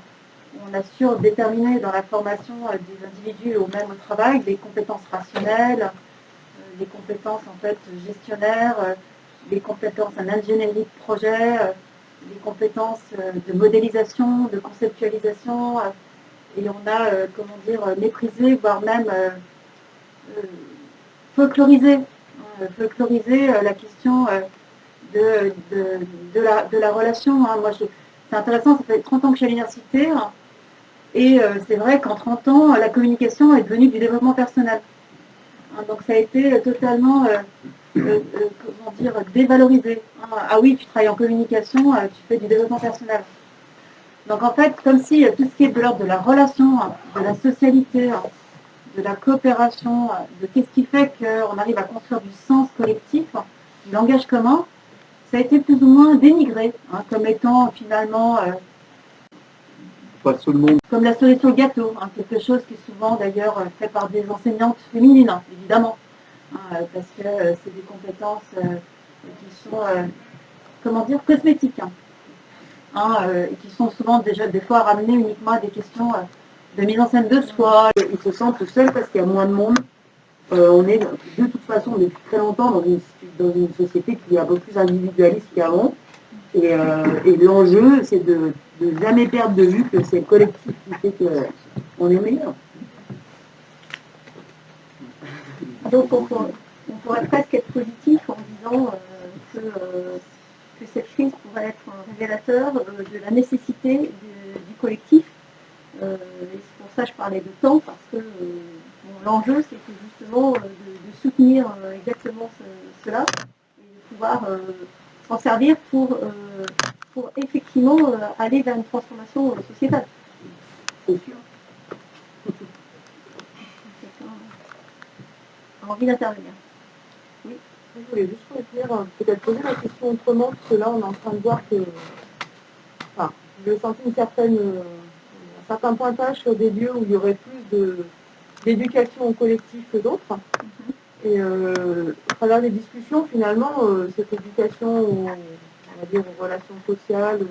où on a su déterminer dans la formation des individus ou même au travail des compétences rationnelles, des compétences en fait gestionnaires, des compétences en ingénierie de projet, des compétences de modélisation, de conceptualisation, et on a, comment dire, méprisé, voire même folklorisé, la question de la relation. Moi, c'est intéressant, ça fait 30 ans que je suis à l'université, et c'est vrai qu'en 30 ans, la communication est devenue du développement personnel. Donc ça a été totalement, comment dire, dévalorisé. Ah oui, tu travailles en communication, tu fais du développement personnel. Donc en fait, comme si tout ce qui est de l'ordre de la relation, de la socialité, de la coopération, de qu'est-ce qui fait qu'on arrive à construire du sens collectif, du langage commun, ça a été plus ou moins dénigré, comme étant finalement Pas seulement. comme la cerise sur le gâteau, quelque chose qui est souvent d'ailleurs fait par des enseignantes féminines, évidemment, parce que c'est des compétences qui sont, comment dire, cosmétiques, et qui sont souvent déjà des fois ramenées uniquement à des questions de mise en scène de soi. Ils se sentent tout seuls parce qu'il y a moins de monde. On est de toute façon depuis très longtemps dans une société qui est un peu plus individualiste qu'avant. Et l'enjeu, c'est de jamais perdre de vue que c'est le collectif qui fait qu'on est meilleur. Donc on pourrait presque être positif en disant que cette crise pourrait être un révélateur de la nécessité du collectif. Et c'est pour ça que je parlais de temps, parce que l'enjeu, c'est que justement de soutenir exactement cela et de pouvoir s'en servir pour effectivement aller vers une transformation sociétale. C'est sûr. Quelqu'un a envie d'intervenir. Oui. Je voulais juste revenir, peut-être poser la question autrement, parce que là on est en train de voir que, enfin, je sens un certain pointage sur des lieux où il y aurait plus d'éducation au collectif que d'autres. Et à travers les discussions, finalement, cette éducation on va dire, aux relations sociales,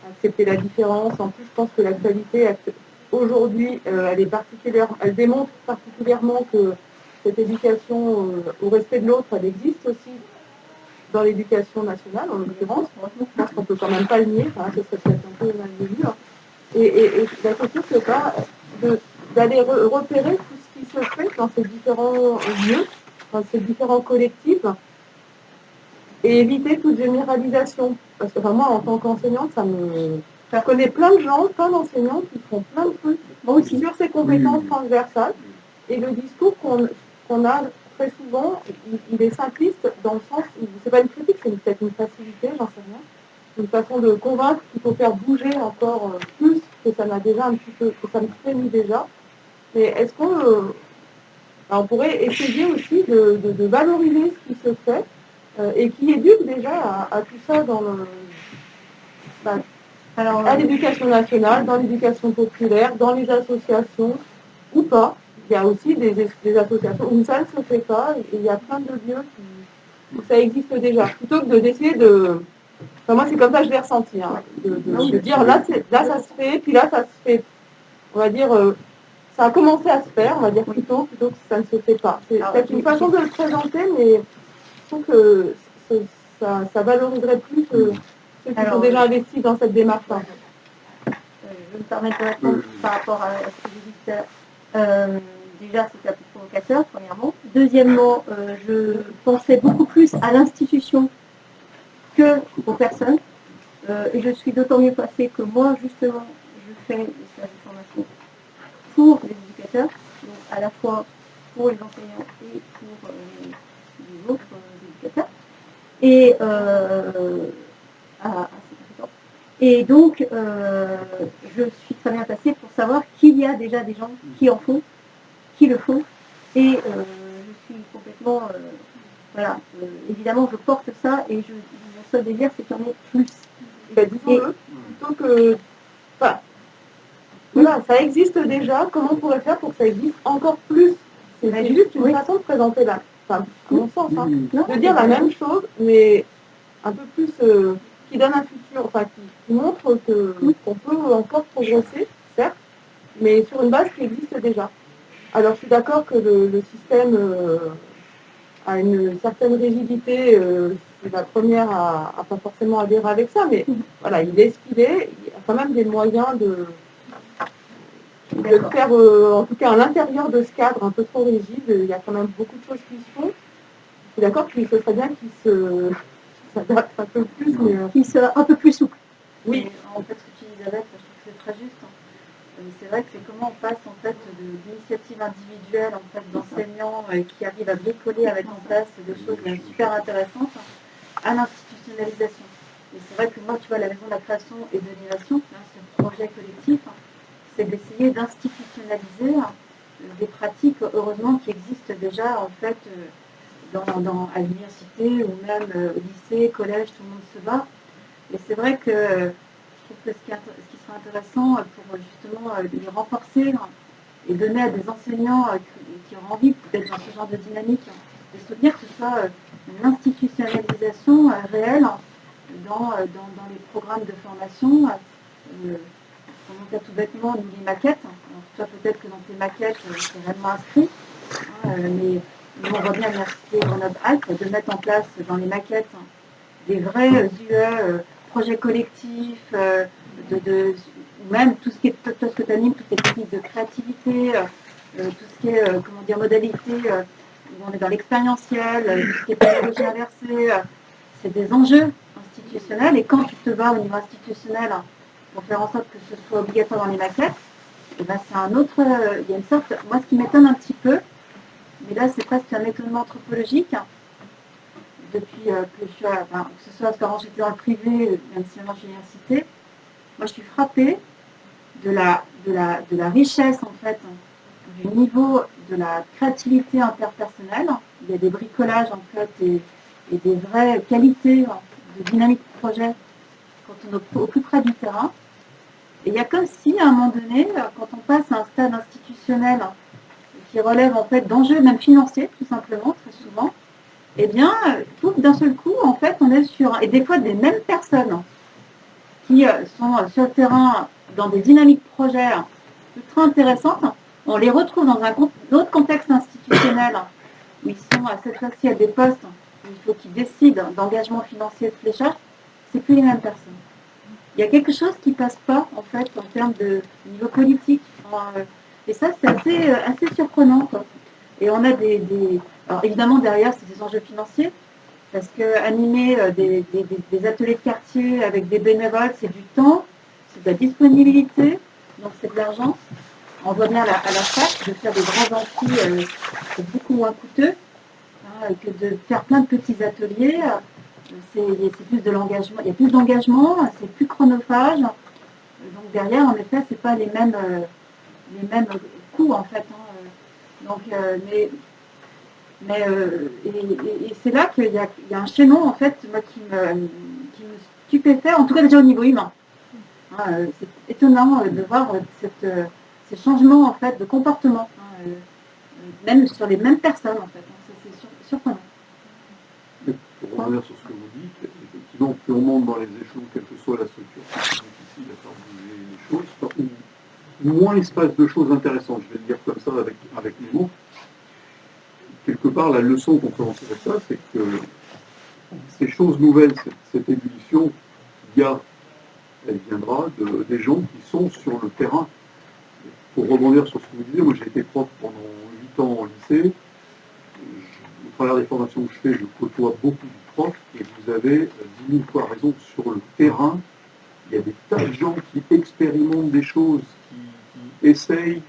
accepter la différence. En plus, je pense que l'actualité, aujourd'hui, elle démontre particulièrement que cette éducation au respect de l'autre, elle existe aussi dans l'éducation nationale, en l'occurrence. Je pense qu'on ne peut quand même pas le nier, ce serait peut-être un peu malvenu. Et la question, c'est pas d'aller repérer tout ce qui se fait dans ces différents lieux, dans ces différents collectifs, et éviter toute généralisation. Parce que moi, en tant qu'enseignante, je connais plein de gens, plein d'enseignants qui font plein de trucs sur ces compétences transversales. Et le discours qu'on a très souvent, il est simpliste dans le sens, c'est pas une critique, c'est peut-être une facilité, j'en sais rien. Une façon de convaincre qu'il faut faire bouger encore plus que ça n'a déjà un petit peu, que ça me prémit déjà. Mais est-ce on pourrait essayer aussi de valoriser ce qui se fait et qui éduque déjà à tout ça dans à l'éducation nationale, dans l'éducation populaire, dans les associations ou pas. Il y a aussi des associations où ça ne se fait pas et il y a plein de lieux où ça existe déjà. Plutôt que d'essayer de... Enfin, moi, c'est comme ça que je l'ai ressenti. De dire là, ça se fait, puis là, ça se fait. On va dire, ça a commencé à se faire, on va dire plutôt que ça ne se fait pas. C'est peut-être une façon de le présenter, mais je trouve que ça valoriserait plus ceux qui sont déjà investis dans cette démarche-là. Je me permets de répondre par rapport à ce que j'ai dit tout à l'heure. Déjà, c'était un peu provocateur, premièrement. Deuxièmement, je pensais beaucoup plus à l'institution que aux personnes. Et je suis d'autant mieux placée que moi, justement, je fais des stages de formation pour les éducateurs, donc à la fois pour les enseignants et pour les autres éducateurs. Et et donc, je suis très bien placée pour savoir qu'il y a déjà des gens qui en font, qui le font, et je suis complètement, évidemment je porte ça, et mon seul désir c'est qu'il y en ait plus. Disons-le, plutôt que... Enfin, voilà, ça existe déjà, comment on pourrait faire pour que ça existe encore plus? C'est juste une façon de présenter à mon sens, de dire la même chose, mais un peu plus... qui donne un futur, qui montre qu'on peut encore progresser, certes, mais sur une base qui existe déjà. Alors je suis d'accord que le système à une certaine rigidité, je suis la première à pas forcément adhérer avec ça, mais voilà, il est ce qu'il est. Il y a quand même des moyens de le faire, en tout cas à l'intérieur de ce cadre un peu trop rigide. Il y a quand même beaucoup de choses qui se font. Je suis d'accord que ce serait bien qu'il s'adapte un peu plus, mais Qu'il soit un peu plus souple. Oui, en fait, ce que tu dis, Alex, je trouve que c'est très juste. C'est vrai que c'est comment on passe en fait d'initiatives individuelles en fait d'enseignants qui arrivent à bricoler, à mettre en place des choses super intéressantes à l'institutionnalisation. Et c'est vrai que moi, tu vois, la maison de la création et de l'innovation, c'est un projet collectif, c'est d'essayer d'institutionnaliser des pratiques, heureusement, qui existent déjà en fait à l'université ou même au lycée, collège, tout le monde se bat. Et c'est vrai que je trouve que ce qui serait intéressant pour justement les renforcer et donner à des enseignants qui ont envie d'être dans ce genre de dynamique, de se dire que ce soit une institutionnalisation réelle dans les programmes de formation. On monte tout bêtement nous les maquettes. Alors, toi peut-être que dans tes maquettes c'est réellement inscrit, mais nous on voit bien à l'université Grenoble-Alpes de mettre en place dans les maquettes des vrais UE, projets collectifs, ou même tout ce qui est, toi ce que tu animes, toutes les techniques de créativité, tout ce qui est, comment dire, modalité, où on est dans l'expérientiel, tout ce qui est pédagogie inversée, c'est des enjeux institutionnels. Et quand tu te bats au niveau institutionnel pour faire en sorte que ce soit obligatoire dans les maquettes, et ben c'est un autre, il y a une sorte, moi ce qui m'étonne un petit peu, mais là c'est presque un étonnement anthropologique, depuis que je suis, que ce soit quand j'étais dans le privé, même si maintenant je suis à l'université, moi je suis frappée de la richesse en fait, du niveau de la créativité interpersonnelle. Il y a des bricolages en fait et des vraies qualités de dynamique de projet quand on est au plus près du terrain. Et il y a comme si à un moment donné, quand on passe à un stade institutionnel qui relève en fait d'enjeux même financiers tout simplement, très souvent, eh bien, tout d'un seul coup, en fait, on est sur, et des fois des mêmes personnes qui sont sur le terrain dans des dynamiques projets ultra intéressantes, on les retrouve dans un autre contexte institutionnel où ils sont cette fois-ci à des postes où il faut qu'ils décident d'engagement financier de fléchage, c'est plus les mêmes personnes. Il y a quelque chose qui passe pas, en fait, en termes de niveau politique. Et ça, c'est assez surprenant, quoi. Et on a alors évidemment, derrière, c'est des enjeux financiers, parce que animer des ateliers de quartier avec des bénévoles, c'est du temps, c'est de la disponibilité, donc c'est de l'argent. On voit bien à la fac de faire des grands amphis, c'est beaucoup moins coûteux que de faire plein de petits ateliers. C'est plus de l'engagement, il y a plus d'engagement, c'est plus chronophage. Donc derrière, en effet, c'est pas les mêmes coûts en fait. Donc, et c'est là qu'il y a un chaînon en fait moi, qui me stupéfait, en tout cas déjà au niveau humain. C'est étonnant de voir ces changements en fait de comportement, même sur les mêmes personnes en fait. C'est surprenant. Pour revenir sur ce que vous dites, effectivement, plus on monte dans les échelons, quelle que soit la structure, c'est difficile à faire bouger les choses, moins il se passe de choses intéressantes, je vais le dire comme ça avec mes mots. Quelque part, la leçon qu'on peut en tirer de ça, c'est que ces choses nouvelles, cette ébullition elle viendra des gens qui sont sur le terrain. Pour rebondir sur ce que vous disiez, moi j'ai été prof pendant 8 ans au lycée. Au travers des formations que je fais, je côtoie beaucoup de profs et vous avez 10 000 fois raison, sur le terrain, il y a des tas de gens qui expérimentent des choses, qui essayent,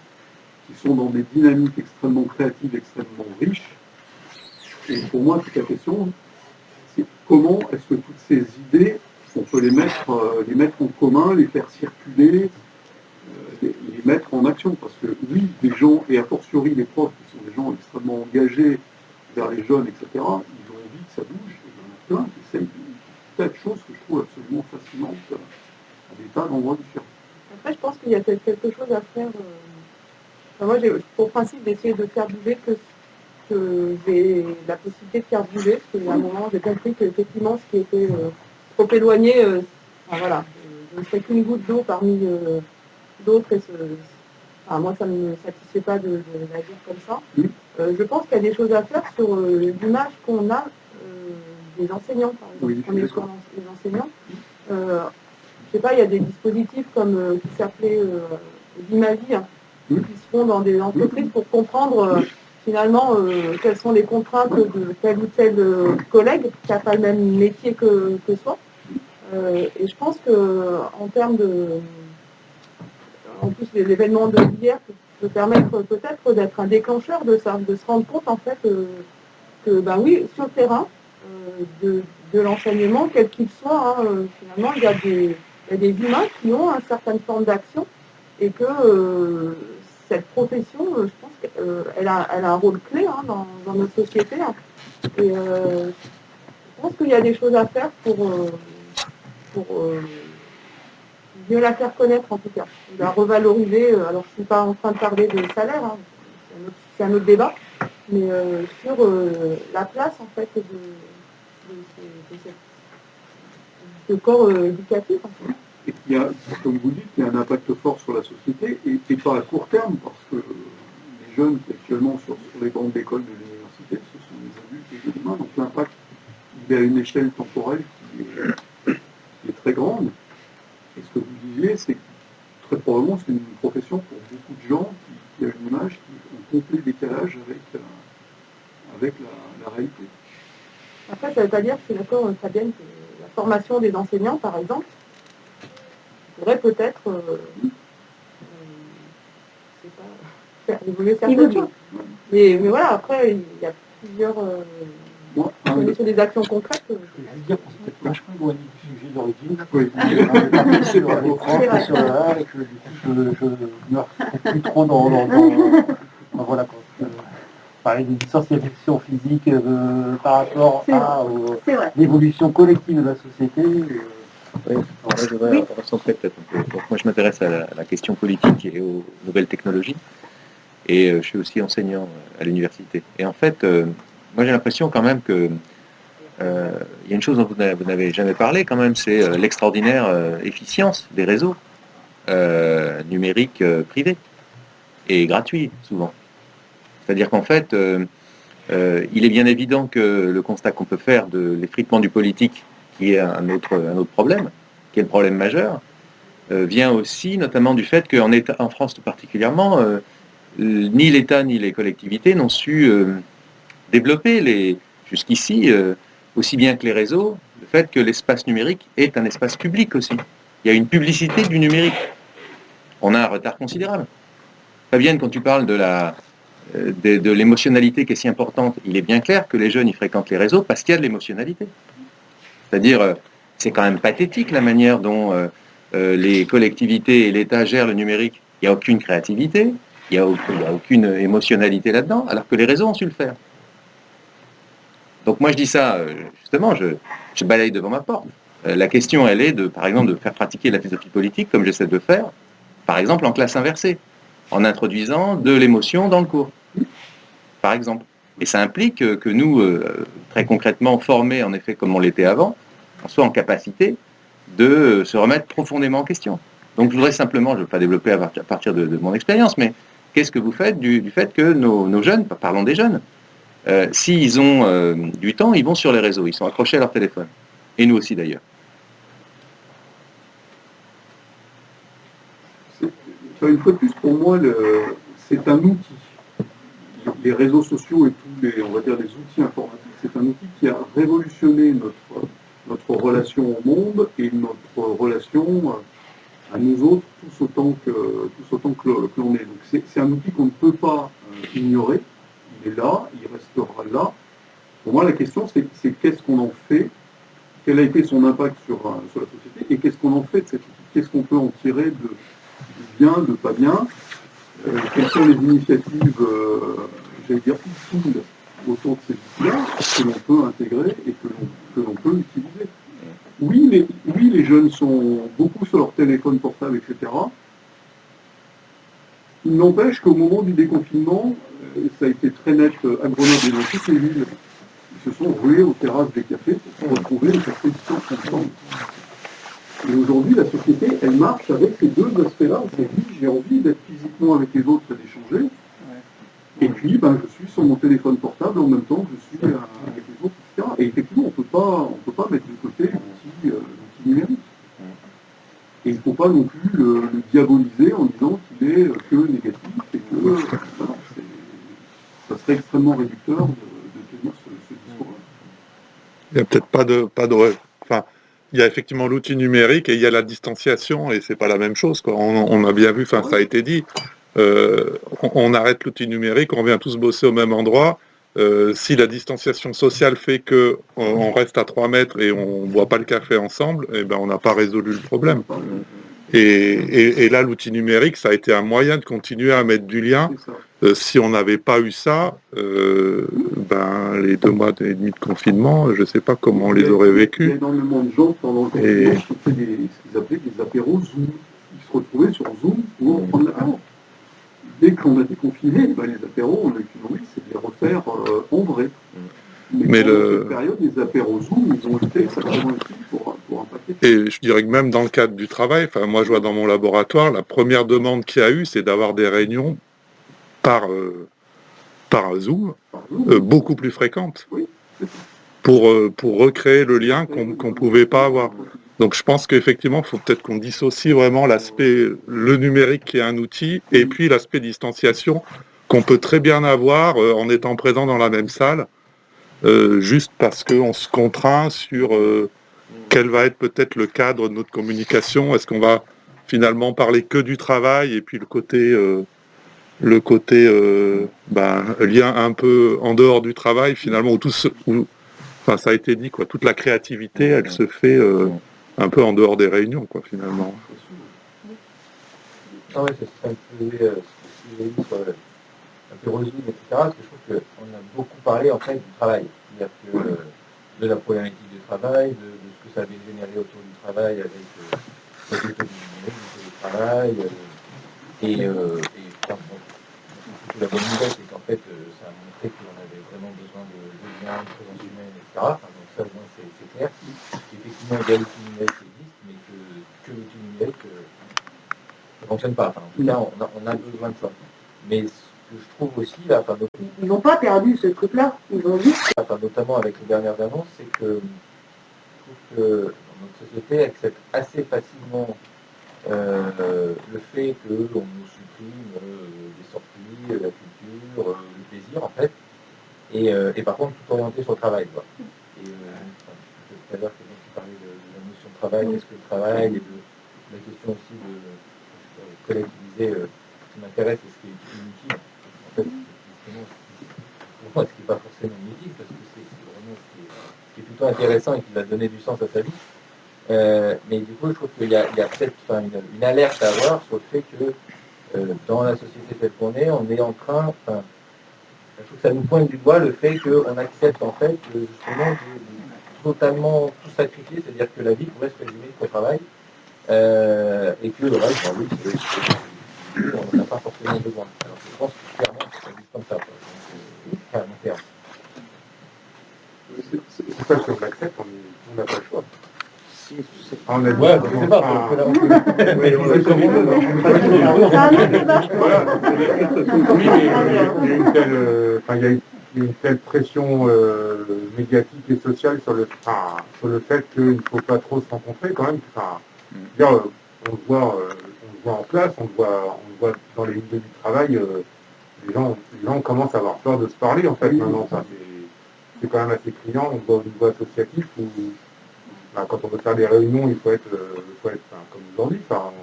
qui sont dans des dynamiques extrêmement créatives, extrêmement riches. Et pour moi, toute la question, c'est comment est-ce que toutes ces idées, on peut les mettre en commun, les faire circuler, les mettre en action. Parce que oui, des gens, et a fortiori les profs, qui sont des gens extrêmement engagés vers les jeunes, etc., ils ont envie que ça bouge. Et il y en a plein qui essayent des tas de choses que je trouve absolument fascinantes à des tas d'endroits différents. Après, je pense qu'il y a quelque chose à faire. Moi, j'ai pour principe d'essayer de faire bouger que j'ai la possibilité de faire bouger, parce qu'à un moment, j'ai compris qu'effectivement, ce qui était trop éloigné, voilà, je ne serais qu'une goutte d'eau parmi d'autres, et Enfin, moi, ça ne me satisfait pas de la dire comme ça. Oui. Je pense qu'il y a des choses à faire sur l'image qu'on a des enseignants, par exemple. Oui, On est sur les enseignants. Je sais pas, il y a des dispositifs comme qui s'appelaient Vimavi, hein, qui se font dans des entreprises pour comprendre finalement quelles sont les contraintes de tel ou tel collègue qui n'a pas le même métier que soi. Et je pense que en termes de... En plus, l'événement de hier peut permettre peut-être d'être un déclencheur de ça, de se rendre compte en fait que, ben oui, sur le terrain de l'enseignement, quel qu'il soit, hein, finalement, il y a des humains qui ont une certaine forme d'action et que cette profession, je pense qu'elle a un rôle clé hein, dans notre société. Hein. Et je pense qu'il y a des choses à faire pour mieux la faire connaître en tout cas, la revaloriser. Alors je ne suis pas en train de parler de salaire, hein, c'est un autre débat, mais sur la place en fait de ce corps éducatif. En fait. Et il y a, comme vous dites, il y a un impact fort sur la société, et pas à court terme, parce que les jeunes qui actuellement sur les bancs d'école de l'université, ce sont des adultes et des humains, donc l'impact il est à une échelle temporelle qui est très grande. Et ce que vous disiez, c'est que très probablement c'est une profession pour beaucoup de gens qui a une image qui est en complet décalage avec la réalité. Après, ça ne veut pas dire que je suis d'accord, Fabienne, que la formation des enseignants, par exemple, pourrait peut-être faire évoluer certaines choses. Mais voilà, après, il y a plusieurs... on est sur des actions concrètes. Je veux dire qu'on s'est peut-être vachement éloigné du sujet d'origine. Oui. C'est sur l'écran, sur la et que du coup, je ne me retrouve plus trop dans voilà quoi. Parler des dissociations physiques par rapport à l'évolution collective de la société. Oui, moi, je voudrais recentrer peut-être un peu. Donc, moi, je m'intéresse à la question politique et aux nouvelles technologies. Et je suis aussi enseignant à l'université. Et en fait, moi, j'ai l'impression quand même que il y a une chose dont vous n'avez jamais parlé quand même, c'est l'extraordinaire efficience des réseaux numériques privés et gratuits, souvent. C'est-à-dire qu'en fait, il est bien évident que le constat qu'on peut faire de l'effritement du politique, qui est un autre problème, qui est le problème majeur, vient aussi notamment du fait qu'en France tout particulièrement, ni l'État ni les collectivités n'ont su développer jusqu'ici, aussi bien que les réseaux, le fait que l'espace numérique est un espace public aussi. Il y a une publicité du numérique. On a un retard considérable. Fabienne, quand tu parles de l'émotionnalité qui est si importante, il est bien clair que les jeunes ils fréquentent les réseaux parce qu'il y a de l'émotionnalité. C'est-à-dire, c'est quand même pathétique la manière dont les collectivités et l'État gèrent le numérique. Il n'y a aucune créativité, il n'y a aucune émotionnalité là-dedans, alors que les réseaux ont su le faire. Donc moi je dis ça, justement, je balaye devant ma porte. La question, elle est, par exemple, de faire pratiquer la philosophie politique, comme j'essaie de le faire, par exemple en classe inversée, en introduisant de l'émotion dans le cours, par exemple. Et ça implique que nous, très concrètement, formés en effet comme on l'était avant, on soit en capacité de se remettre profondément en question. Donc je voudrais simplement, je ne veux pas développer à partir de mon expérience, mais qu'est-ce que vous faites du fait que nos jeunes, parlons des jeunes, s'ils ont du temps, ils vont sur les réseaux, ils sont accrochés à leur téléphone. Et nous aussi d'ailleurs. Une fois de plus, pour moi, c'est un outil. Les réseaux sociaux et tous on va dire, les outils informatiques, c'est un outil qui a révolutionné notre relation au monde et notre relation à nous autres, tous autant que l'on est. Donc c'est un outil qu'on ne peut pas ignorer. Il est là, il restera là. Pour moi, la question, c'est qu'est-ce qu'on en fait, quel a été son impact sur la société, et qu'est-ce qu'on en fait de cet outil, qu'est-ce qu'on peut en tirer de bien, de pas bien, quelles sont les initiatives, j'allais dire, utiles autour de ces outils-là, que l'on peut intégrer et que l'on peut utiliser. Oui, les jeunes sont beaucoup sur leur téléphone portable, etc. Il n'empêche qu'au moment du déconfinement, ça a été très net à Grenoble et dans toutes les villes, ils se sont rués aux terrasses des cafés pour retrouver une certaine distance constante. Et aujourd'hui, la société, elle marche avec ces deux aspects-là. On s'est dit, j'ai envie d'être physiquement avec les autres et d'échanger. Et puis, ben, je suis sur mon téléphone portable en même temps que je suis avec les autres, etc. Et effectivement, on peut pas mettre de côté l'outil numérique. Et il ne faut pas non plus le diaboliser en disant qu'il est que négatif et que voilà, ça serait extrêmement réducteur de tenir ce discours-là. Il n'y a peut-être pas de enfin, il y a effectivement l'outil numérique et il y a la distanciation et c'est pas la même chose, quoi. On a bien vu, enfin ça a été dit, on arrête l'outil numérique, on vient tous bosser au même endroit. Si la distanciation sociale fait que on reste à 3 mètres et on ne boit pas le café ensemble, eh ben on n'a pas résolu le problème. Et là, l'outil numérique, ça a été un moyen de continuer à mettre du lien. Si on n'avait pas eu ça, ben, les 2 mois et demi de confinement, je ne sais pas comment on les aurait vécus. Il y a énormément de gens pendant le confinement qui ont fait ce qu'ils appelaient des apéros Zoom. Ils se retrouvaient sur Zoom pour prendre l'apéro. Dès qu'on a été confinés, ben, les apéros, on a eu qu'une envie, c'est de les refaire en vrai. Mais pendant cette période, les apéros Zoom, ils ont été extrêmement utiles pour un paquet. Et je dirais que même dans le cadre du travail, enfin moi je vois dans mon laboratoire, la première demande qu'il y a eu, c'est d'avoir des réunions par Zoom, beaucoup plus fréquentes, pour recréer le lien qu'on pouvait pas avoir. Donc je pense qu'effectivement, il faut peut-être qu'on dissocie vraiment l'aspect, le numérique qui est un outil, et puis l'aspect distanciation qu'on peut très bien avoir en étant présent dans la même salle. Juste parce qu'on se contraint sur quel va être peut-être le cadre de notre communication. Est-ce qu'on va finalement parler que du travail et puis le côté lien un peu en dehors du travail finalement, enfin ça a été dit, quoi, toute la créativité elle se fait un peu en dehors des réunions, quoi, finalement. Ah ouais, c'est ça, ce que j'ai dit sur l'apéro Zoom, etc. Parce que je trouve qu'on a beaucoup parlé en fait du travail, c'est-à-dire que de la problématique du travail, de ce que ça avait généré autour du travail avec la détermination du travail, et la bonne nouvelle, c'est qu'en fait, ça a montré qu'on avait vraiment besoin de liens, de présence humaine, etc. Enfin, donc ça, au moins, c'est clair. Effectivement, il y a l'outil numérique qui existe, mais que l'outil numérique ne fonctionne pas. Enfin, en tout cas, on a besoin de ça. Mais ce que je trouve aussi, là, ils n'ont pas perdu ce truc-là. Ils ont juste... notamment avec les dernières annonces, c'est que je trouve que notre société accepte assez facilement le fait qu'on nous supprime des sorties, la culture, le plaisir en fait, et par contre tout orienté sur le travail, quoi. Et tout à l'heure tu parlais de la notion de travail, qu'est-ce que le travail, et de la question aussi de collectiviser ce qui m'intéresse et ce qui est inutile. En fait, justement, pour moi, ce qui n'est pas forcément inutile, parce que c'est vraiment ce qui est plutôt intéressant et qui va donner du sens à sa vie. Mais du coup, je trouve qu'il y a peut-être une alerte à avoir sur le fait que dans la société telle qu'on est, on est en train, je trouve que ça nous pointe du doigt le fait qu'on accepte en fait justement de totalement tout sacrifier, c'est-à-dire que la vie pourrait se résumer au travail, et que le reste, oui, on n'en a pas forcément besoin. Alors je pense que clairement, ça existe comme ça, à long terme. C'est pas sûr qu'on l'accepte, on n'a pas le choix. On a ouais, je sais pas. Il y a une telle pression médiatique et sociale sur le fait qu'il ne faut pas trop se rencontrer quand même. On le voit en classe, on le voit dans les milieux du travail. Les gens commencent à avoir peur de se parler en fait maintenant. C'est quand même assez criant. On voit au niveau associatif où quand on veut faire des réunions, il faut être comme aujourd'hui.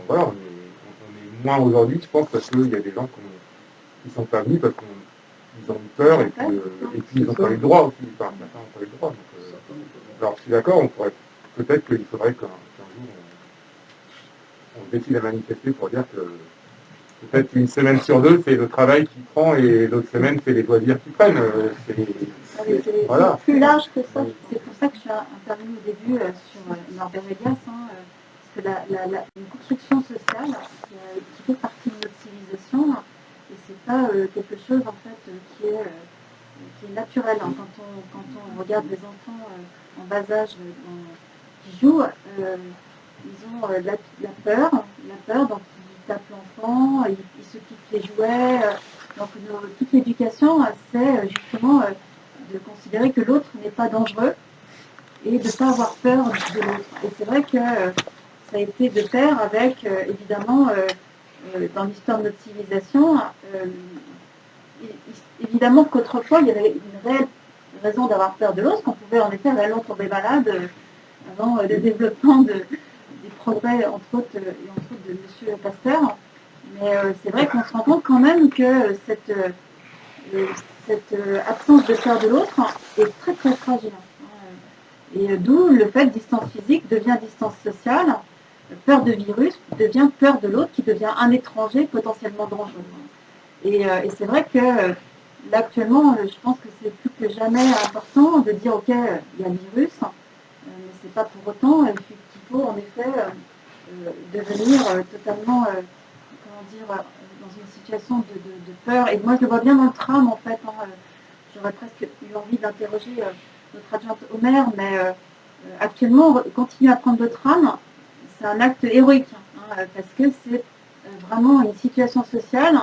Voilà, on est moins aujourd'hui, je pense, parce qu'il y a des gens qui ne sont pas venus parce qu'ils ont eu peur et puis ils n'ont pas eu le droit aussi. Certains n'ont pas eu le droit. Alors je suis d'accord, peut-être qu'il faudrait qu'un jour on décide à manifester pour dire que peut-être une semaine sur 2, c'est le travail qui prend et l'autre semaine, c'est les loisirs qui prennent. Voilà. C'est plus large que ça. C'est pour ça que je suis intervenue au début sur Norbert Elias, parce que une construction sociale qui fait partie de notre civilisation, et c'est pas quelque chose en fait qui est naturel. Quand on regarde les enfants en bas âge qui jouent, ils ont la peur, donc ils tapent l'enfant, ils se piquent les jouets. Donc toute l'éducation, c'est justement de considérer que l'autre n'est pas dangereux et de ne pas avoir peur de l'autre. Et c'est vrai que ça a été de pair avec, évidemment, dans l'histoire de notre civilisation, évidemment qu'autrefois, il y avait une réelle raison d'avoir peur de l'autre, qu'on pouvait en effet réellement tomber malade avant le développement des progrès, entre autres de M. Pasteur. Mais c'est vrai qu'on se rend compte quand même que cette absence de peur de l'autre est très très fragile. Et d'où le fait que distance physique devient distance sociale, peur de virus devient peur de l'autre qui devient un étranger potentiellement dangereux. Et c'est vrai que là actuellement, je pense que c'est plus que jamais important de dire ok, il y a le virus, mais c'est pas pour autant qu'il faut en effet devenir totalement, dans une situation de peur. Et moi je le vois bien dans le tram en fait. J'aurais presque eu envie d'interroger notre adjointe au maire, mais actuellement, continuer à prendre le tram, c'est un acte héroïque, parce que c'est vraiment une situation sociale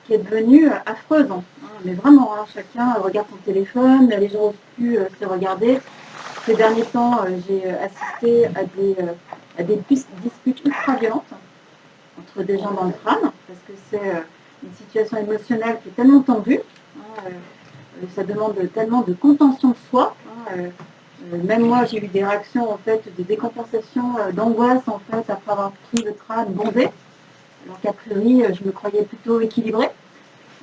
qui est devenue affreuse. Mais vraiment, chacun regarde son téléphone, les gens n'osent plus se regarder. Ces derniers temps, j'ai assisté à des disputes ultra violentes entre des gens dans le tram, parce que c'est une situation émotionnelle qui est tellement tendue. Ça demande tellement de contention de soi. Même moi, j'ai eu des réactions en fait, de décompensation, d'angoisse en fait, après avoir pris le tram bondé. Alors qu'a priori, je me croyais plutôt équilibrée.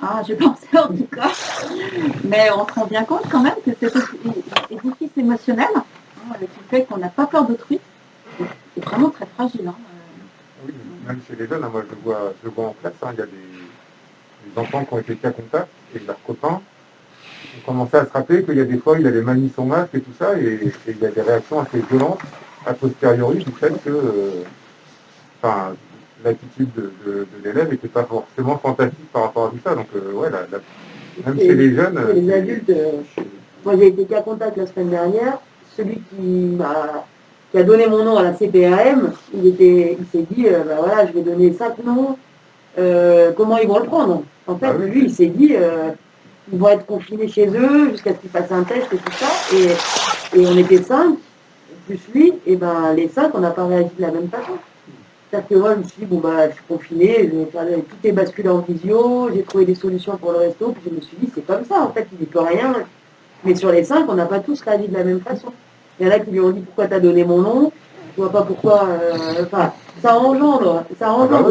Je pensais en tout cas. Mais on se rend bien compte quand même que cet édifice émotionnel, qui fait qu'on n'a pas peur d'autrui, est vraiment très fragile. Oui, même chez les jeunes, moi je vois en classe, il y a des enfants qui ont été cas contact et leurs copains ont commencé à se rappeler qu'il y a des fois, il avait mal mis son masque et tout ça, et il y a des réactions assez violentes a posteriori du fait que l'attitude de l'élève n'était pas forcément fantastique par rapport à tout ça. Donc, même chez les jeunes... Les adultes, moi j'ai été cas contact la semaine dernière, celui qui a donné mon nom à la CPAM, il s'est dit, voilà, je vais donner 5 noms, comment ils vont le prendre? En fait, lui, il s'est dit, ils vont être confinés chez eux jusqu'à ce qu'ils fassent un test et tout ça, et on était 5, plus lui, et les 5, on n'a pas réagi de la même façon. C'est-à-dire que moi, je me suis dit, je suis confiné, tout est basculé en visio, j'ai trouvé des solutions pour le resto, puis je me suis dit, c'est comme ça, en fait, il n'y peut rien. Mais sur les 5, on n'a pas tous réagi de la même façon. Il y en a qui lui ont dit, pourquoi tu as donné mon nom? Je vois pas pourquoi... ça engendre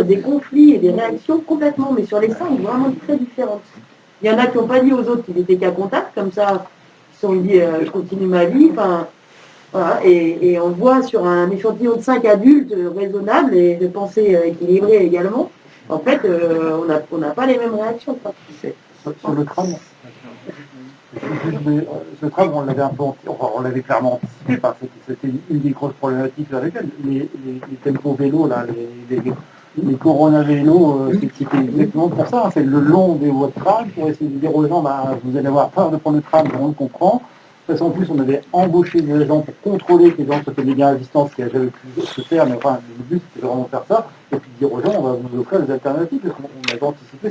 des conflits et des réactions complètement, mais sur les 5, vraiment très différentes. Il y en a qui n'ont pas dit aux autres qu'ils étaient cas contact, comme ça, ils se sont dit, je continue ma vie, voilà, et on voit sur un échantillon de 5 adultes raisonnables et de pensée équilibrée également, en fait, on n'a pas les mêmes réactions. Sur le tram, ce tram, on l'avait clairement anticipé, parce que c'était une des grosses problématiques avec elle. Les tempos vélos, là, les Corona vélos, c'était exactement pour ça. C'est le long des voies de tram pour essayer de dire aux gens, vous allez avoir peur de prendre le tram, on le comprend. Parce qu'en plus, on avait embauché des agents pour contrôler que les gens se tenaient bien à distance, qui n'avaient jamais pu se faire, mais le but c'était vraiment faire ça, et puis dire aux gens, on va vous offrir des alternatives, parce qu'on avait anticipé,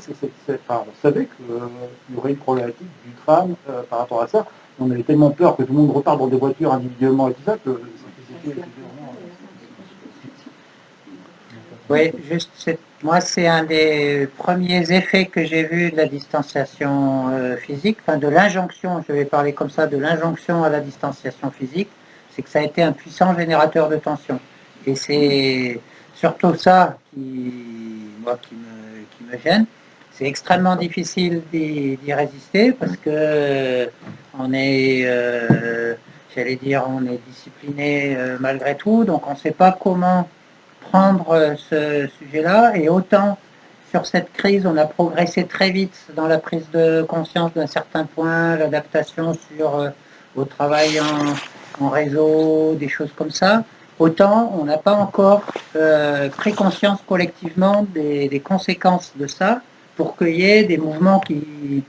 on savait qu'il y aurait une problématique du tram par rapport à ça. On avait tellement peur que tout le monde reparte dans des voitures individuellement et tout ça, que c'était vraiment... Oui, moi c'est un des premiers effets que j'ai vus de la distanciation physique, de l'injonction, je vais parler comme ça, de l'injonction à la distanciation physique, c'est que ça a été un puissant générateur de tension. Et c'est surtout ça qui me gêne. C'est extrêmement difficile d'y résister parce que on est, on est discipliné malgré tout, donc on ne sait pas comment prendre ce sujet-là, et autant sur cette crise, on a progressé très vite dans la prise de conscience d'un certain point, l'adaptation au travail en réseau, des choses comme ça, autant on n'a pas encore pris conscience collectivement des conséquences de ça pour qu'il y ait des mouvements qui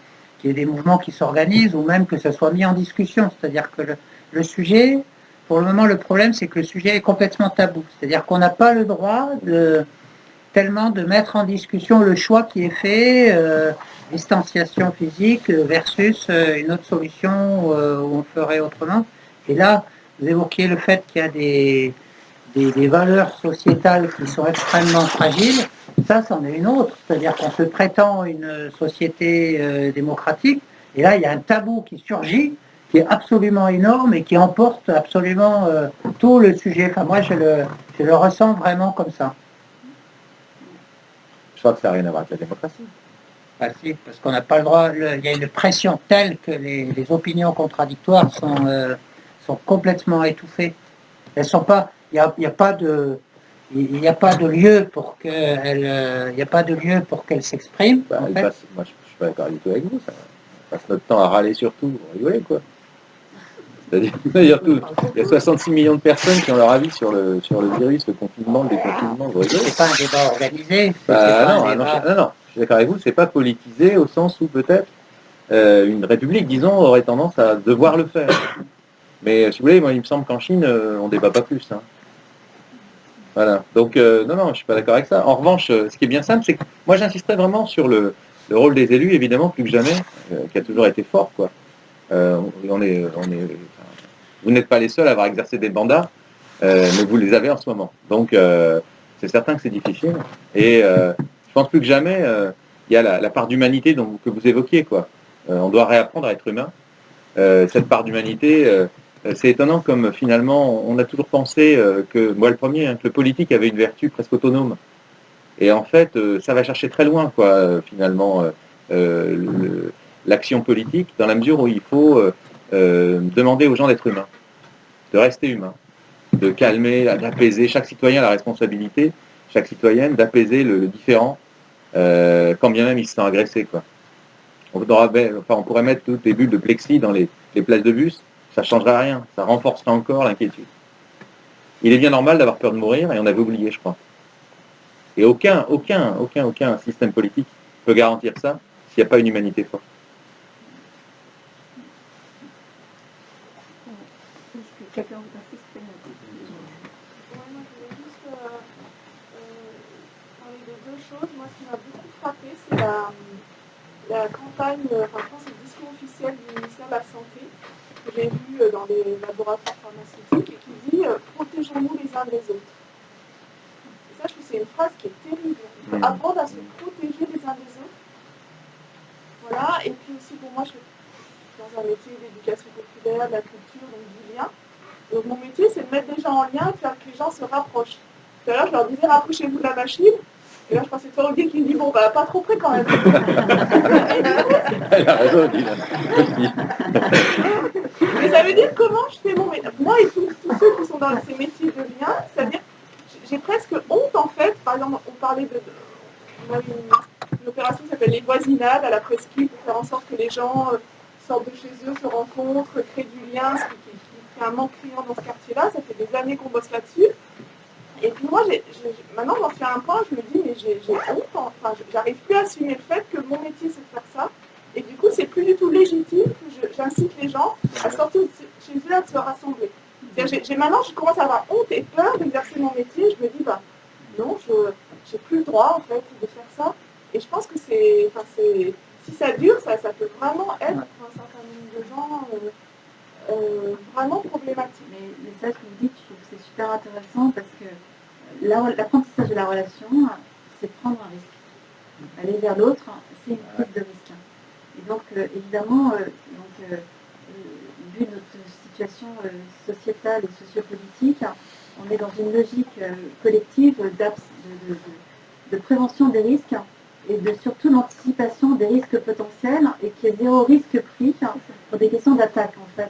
s'organisent, ou même que ce soit mis en discussion. C'est-à-dire que le sujet, pour le moment, le problème, c'est que le sujet est complètement tabou. C'est-à-dire qu'on n'a pas le droit tellement de mettre en discussion le choix qui est fait, distanciation physique versus une autre solution où on ferait autrement. Et là, vous évoquiez le fait qu'il y a des valeurs sociétales qui sont extrêmement fragiles. Ça, c'en est une autre. C'est-à-dire qu'on se prétend une société démocratique, et là, il y a un tabou qui surgit, qui est absolument énorme et qui emporte absolument tout le sujet. Enfin, moi, je le ressens vraiment comme ça. Je crois que ça n'a rien à voir avec la démocratie. Ah, si, parce qu'on n'a pas le droit. Il y a une pression telle que les opinions contradictoires sont complètement étouffées. Elles sont pas. Il n'y a pas de lieu pour qu'elles s'expriment. Moi, je suis pas d'accord du tout avec vous. Ça. On passe notre temps à râler sur tout, pour rigoler, quoi. C'est-à-dire tout. Il y a 66 millions de personnes qui ont leur avis sur le virus, le confinement, le déconfinement. C'est pas un débat organisé. Non, je suis d'accord avec vous. C'est pas politisé au sens où peut-être une république, disons, aurait tendance à devoir le faire. Mais si vous voulez, moi, il me semble qu'en Chine, on débat pas plus. Hein. Voilà. Donc, non, je suis pas d'accord avec ça. En revanche, ce qui est bien simple, c'est que moi, j'insisterai vraiment sur le rôle des élus, évidemment, plus que jamais, qui a toujours été fort, quoi. Vous n'êtes pas les seuls à avoir exercé des mandats, mais vous les avez en ce moment. Donc, c'est certain que c'est difficile. Et je pense plus que jamais, il y a la part d'humanité que vous évoquiez, quoi. On doit réapprendre à être humain. Cette part d'humanité, c'est étonnant comme finalement, on a toujours pensé que, moi le premier, que le politique avait une vertu presque autonome. Et en fait, ça va chercher très loin, quoi, finalement, l'action politique, dans la mesure où il faut demander aux gens d'être humains, de rester humains, de calmer, d'apaiser. Chaque citoyen a la responsabilité, chaque citoyenne, d'apaiser le différent, quand bien même il se sent agressé, quoi. On pourrait mettre toutes les bulles de plexi dans les places de bus, ça ne changerait rien, ça renforcerait encore l'inquiétude. Il est bien normal d'avoir peur de mourir, et on avait oublié, je crois. Et aucun système politique peut garantir ça s'il n'y a pas une humanité forte. Quelqu'un vous insiste? Moi, je voulais juste parler de deux choses. Moi, ce qui m'a beaucoup frappé, c'est la campagne, je pense le discours officiel du ministère de la Santé, que j'ai vu dans les laboratoires pharmaceutiques, et qui dit protégeons-nous les uns des autres. Et ça, je trouve que c'est une phrase qui est terrible. Il faut apprendre à se protéger les uns des autres. Voilà, et puis aussi pour moi, je suis dans un métier d'éducation populaire, de la culture, donc du lien. Donc mon métier, c'est de mettre des gens en lien et faire que les gens se rapprochent. Tout à l'heure, je leur disais, rapprochez-vous de la machine. Et là, je pensais toi, Olivier, qui me dit, bon, bah, pas trop près quand même. Elle a raison, Mais ça veut dire comment je fais mon métier. Moi et tous ceux qui sont dans ces métiers de lien, c'est-à-dire, j'ai presque honte, en fait. Par exemple, on parlait on a une opération qui s'appelle les voisinades à la presqu'île pour faire en sorte que les gens sortent de chez eux, se rencontrent, créent du lien, ce qui est un manque criant dans ce quartier-là. Ça fait des années qu'on bosse là-dessus. Et puis moi, maintenant, j'en suis à un point, je me dis, mais j'ai honte, enfin, j'arrive plus à assumer le fait que mon métier, c'est de faire ça. Et du coup, c'est plus du tout légitime que j'incite les gens à sortir de chez eux, à se rassembler. Maintenant, je commence à avoir honte et peur d'exercer mon métier. Je me dis, bah, non, je n'ai plus le droit, en fait, de faire ça. Et je pense que si ça dure, ça peut vraiment être, pour un certain nombre de gens, vraiment problématique. Mais ça, ce que vous dites, je trouve que c'est super intéressant parce que l'apprentissage de la relation, c'est prendre un risque. Aller vers l'autre, c'est une prise de risque. Et donc, évidemment, vu notre situation sociétale et sociopolitique, on est dans une logique collective de prévention des risques et surtout l'anticipation des risques potentiels et qui est zéro risque pris pour des questions d'attaque en fait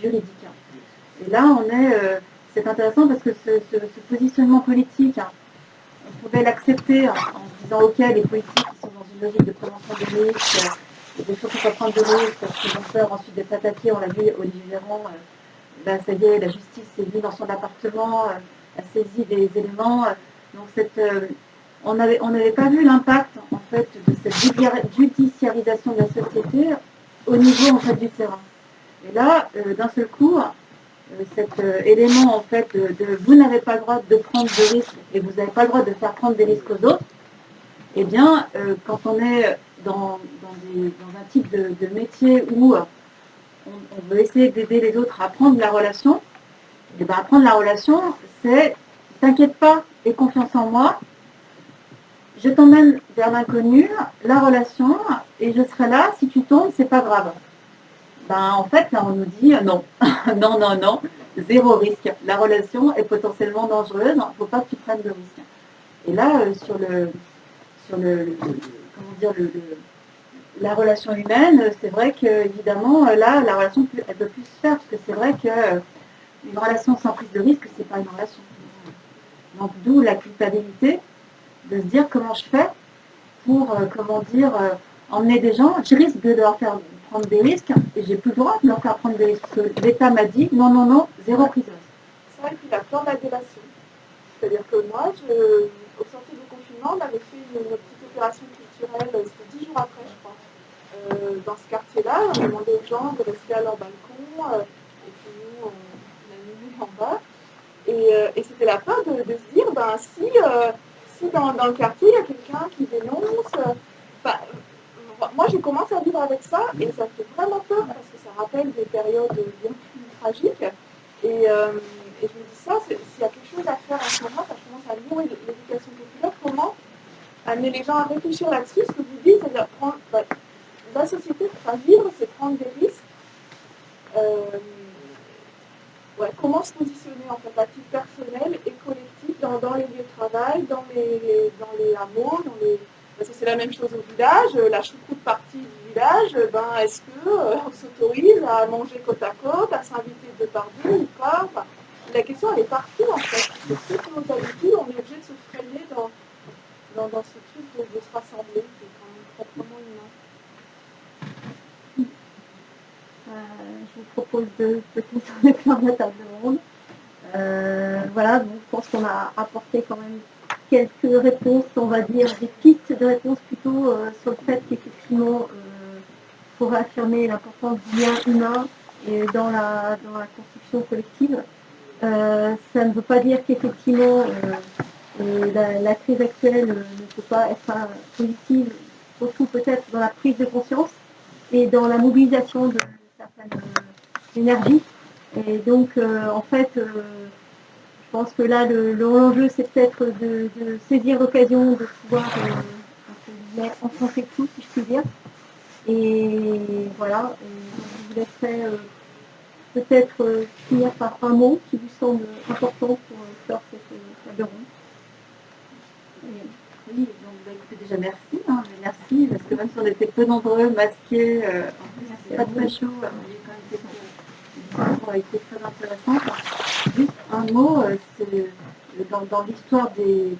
juridique. Et là c'est intéressant parce que ce positionnement politique, on pouvait l'accepter en disant ok, les politiques qui sont dans une logique de prévention des risques, il ne faut pas prendre de risques parce qu'ils ont peur ensuite d'être attaqués. On l'a vu, Olivier Véran, ça y est, la justice est venue dans son appartement, a saisi des éléments. Donc on n'avait pas vu l'impact en fait de cette judiciarisation de la société au niveau en fait du terrain. Et là, d'un seul coup, cet élément en fait de vous n'avez pas le droit de prendre de risques et vous n'avez pas le droit de faire prendre des risques aux autres, eh bien, quand on est dans un type de métier où on veut essayer d'aider les autres à apprendre la relation, et bien apprendre la relation, c'est t'inquiète pas, aie confiance en moi, je t'emmène vers l'inconnu, la relation, et je serai là, si tu tombes, c'est pas grave. Ben, en fait, là, on nous dit non, non, non, non, zéro risque. La relation est potentiellement dangereuse, il ne faut pas que tu prennes de risques. Et là, sur la relation humaine, c'est vrai que évidemment, là, la relation, elle peut plus se faire, parce que c'est vrai qu'une relation sans prise de risque, c'est pas une relation. Donc, d'où la culpabilité de se dire comment je fais pour, emmener des gens. Je risque de leur faire prendre des risques et j'ai plus le droit de leur faire prendre des risques. Parce que l'État m'a dit non, non, non, zéro prise de risque. C'est vrai qu'il a peur de la délation. C'est-à-dire que moi, au sortir du confinement, on avait fait une petite opération culturelle, c'était 10 jours après, je crois. Dans ce quartier-là, on a demandé aux gens de rester à leur balcon, et puis nous, on a mis en bas. Et c'était la peur de se dire, ben, si dans le quartier, il y a quelqu'un qui dénonce, moi, je commence à vivre avec ça, et ça fait vraiment peur, parce que ça rappelle des périodes bien plus tragiques. Et je me dis ça, s'il y a quelque chose à faire en ce moment, ça commence à nourrir l'éducation populaire, comment amener les gens à réfléchir là-dessus, ce que vous dites, c'est-à-dire prendre, la société, pour vivre, c'est prendre des risques. Comment se positionner en fait à titre personnel et collectif dans les lieux de travail, dans les hameaux, parce que c'est la même chose au village, la choucroute partie du village, est-ce qu'on s'autorise à manger côte à côte, à s'inviter deux par deux ou pas, la question elle est partout en fait. C'est toutes nos habitudes, on est obligé de se freiner dans ce truc de se rassembler, qui est quand même proprement humain. Je vous propose de peut-être éclairer la table ronde. Voilà, donc je pense qu'on a apporté quand même quelques réponses, on va dire des pistes de réponses plutôt sur le fait qu'effectivement, il faut réaffirmer l'importance du lien humain et dans la construction collective. Ça ne veut pas dire qu'effectivement la crise actuelle ne peut pas être positive, surtout peut-être dans la prise de conscience et dans la mobilisation de certaines énergies. Et donc, en fait, je pense que là, l'enjeu, c'est peut-être de saisir l'occasion de pouvoir enfoncer tout, si je puis dire. Et voilà, je vous laisserai peut-être finir par un mot qui vous semble important pour faire cette table ronde. Oui, donc écoutez, déjà merci, parce que même si on était peu nombreux, masqués, en plus pas très chaud, il y a quand même été très intéressant. Juste un mot, c'est dans l'histoire des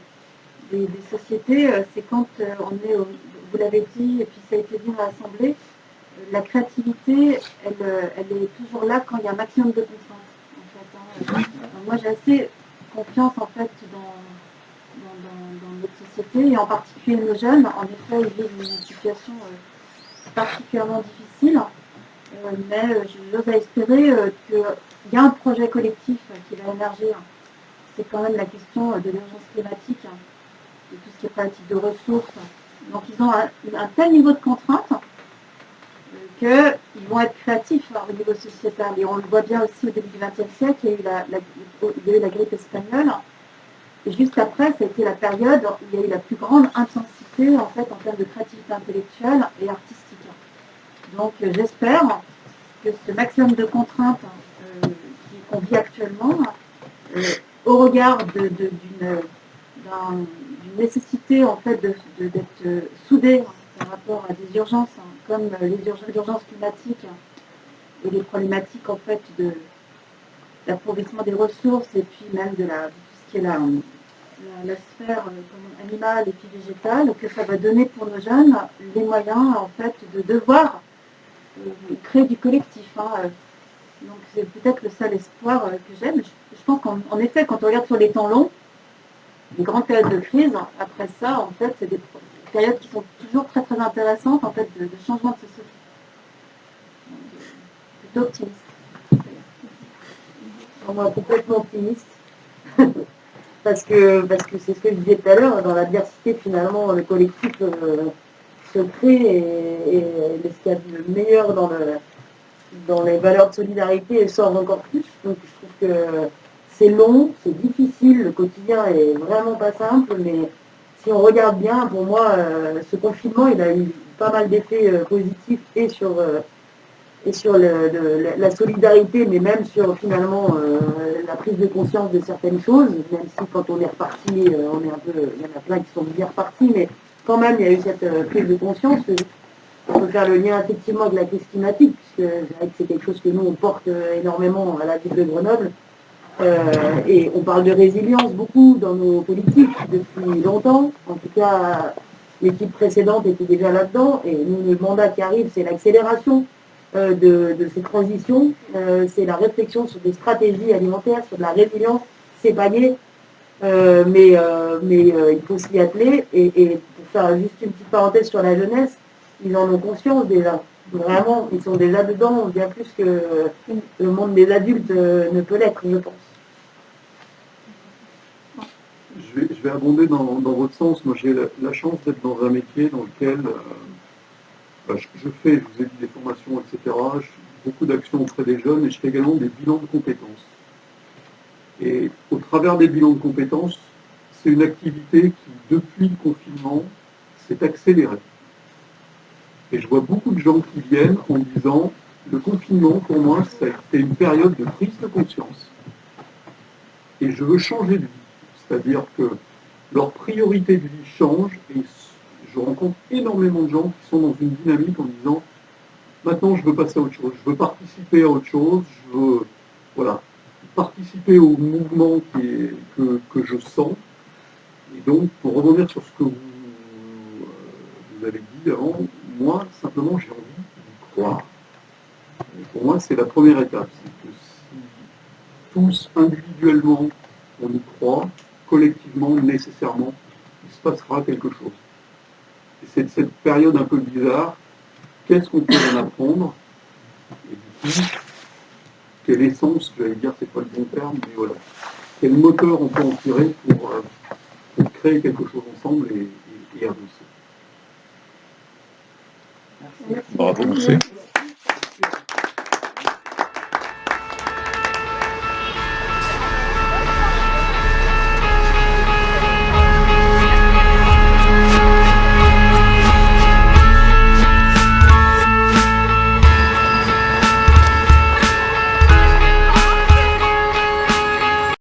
sociétés, c'est quand on est, vous l'avez dit, et puis ça a été dit à l'Assemblée, la créativité, elle est toujours là quand il y a un maximum de contraintes. En fait, donc moi j'ai assez confiance en fait dans notre société, et en particulier nos jeunes. En effet, ils vivent une situation particulièrement difficile, mais j'ose espérer qu'il y a un projet collectif qui va émerger. C'est quand même la question de l'urgence climatique, de tout ce qui est pratique de ressources. Donc ils ont un tel niveau de contrainte qu'ils vont être créatifs au niveau sociétal. Et on le voit bien aussi au début du XXe siècle, il y a eu la grippe espagnole. Et juste après, ça a été la période où il y a eu la plus grande intensité en fait en termes de créativité intellectuelle et artistique. Donc j'espère que ce maximum de contraintes qu'on vit actuellement, au regard d'une nécessité en fait d'être soudés par rapport à des urgences comme l'urgence climatique et les problématiques en fait de l'appauvrissement des ressources et puis même de tout ce qui est la sphère animale et puis végétale, que ça va donner pour nos jeunes les moyens en fait de devoir créer du collectif. Donc c'est peut-être le seul espoir que j'ai, mais je pense qu'en effet, quand on regarde sur les temps longs, les grandes périodes de crise, après ça, en fait, c'est des périodes qui sont toujours très très intéressantes en fait de changement de société. Donc, plutôt optimiste. Moi, complètement optimiste. parce que c'est ce que je disais tout à l'heure, dans l'adversité, finalement, le collectif se crée et ce qu'il y a de meilleur dans les valeurs de solidarité sort encore plus. Donc je trouve que c'est long, c'est difficile, le quotidien est vraiment pas simple, mais si on regarde bien, pour moi, ce confinement, il a eu pas mal d'effets positifs et sur la solidarité, mais même sur finalement la prise de conscience de certaines choses, même si quand on est reparti, on est un peu, il y en a plein qui sont bien repartis, mais quand même il y a eu cette prise de conscience. On peut faire le lien effectivement avec la crise climatique, puisque c'est vrai que c'est quelque chose que nous on porte énormément à la ville de Grenoble. Et on parle de résilience beaucoup dans nos politiques depuis longtemps. En tout cas, l'équipe précédente était déjà là-dedans. Et nous, le mandat qui arrive, c'est l'accélération de ces transitions. C'est la réflexion sur des stratégies alimentaires, sur de la résilience. C'est pas gay, mais il faut s'y atteler. Et pour faire juste une petite parenthèse sur la jeunesse, ils en ont conscience déjà. Vraiment, ils sont déjà dedans, bien plus que le monde des adultes ne peut l'être, je pense. Je vais abonder dans votre sens. Moi, j'ai la chance d'être dans un métier dans lequel je fais, je vous ai dit, des formations, etc. Je fais beaucoup d'actions auprès des jeunes et je fais également des bilans de compétences. Et au travers des bilans de compétences, c'est une activité qui, depuis le confinement, s'est accélérée. Et je vois beaucoup de gens qui viennent en disant le confinement, pour moi, ça a été une période de prise de conscience. Et je veux changer de vie. C'est-à-dire que leur priorité de vie change et je rencontre énormément de gens qui sont dans une dynamique en disant maintenant je veux passer à autre chose, je veux participer à autre chose, je veux participer au mouvement que je sens. Et donc, pour rebondir sur ce que vous avez dit avant, moi, simplement, j'ai envie d'y croire. Et pour moi, c'est la première étape. C'est que si tous, individuellement, on y croit, collectivement, nécessairement, il se passera quelque chose. Et c'est cette période un peu bizarre, qu'est-ce qu'on peut en apprendre? Et du coup, quelle essence, j'allais dire, c'est pas le bon terme, mais voilà. Quel moteur on peut en tirer pour créer quelque chose ensemble et avancer. Bravo, merci.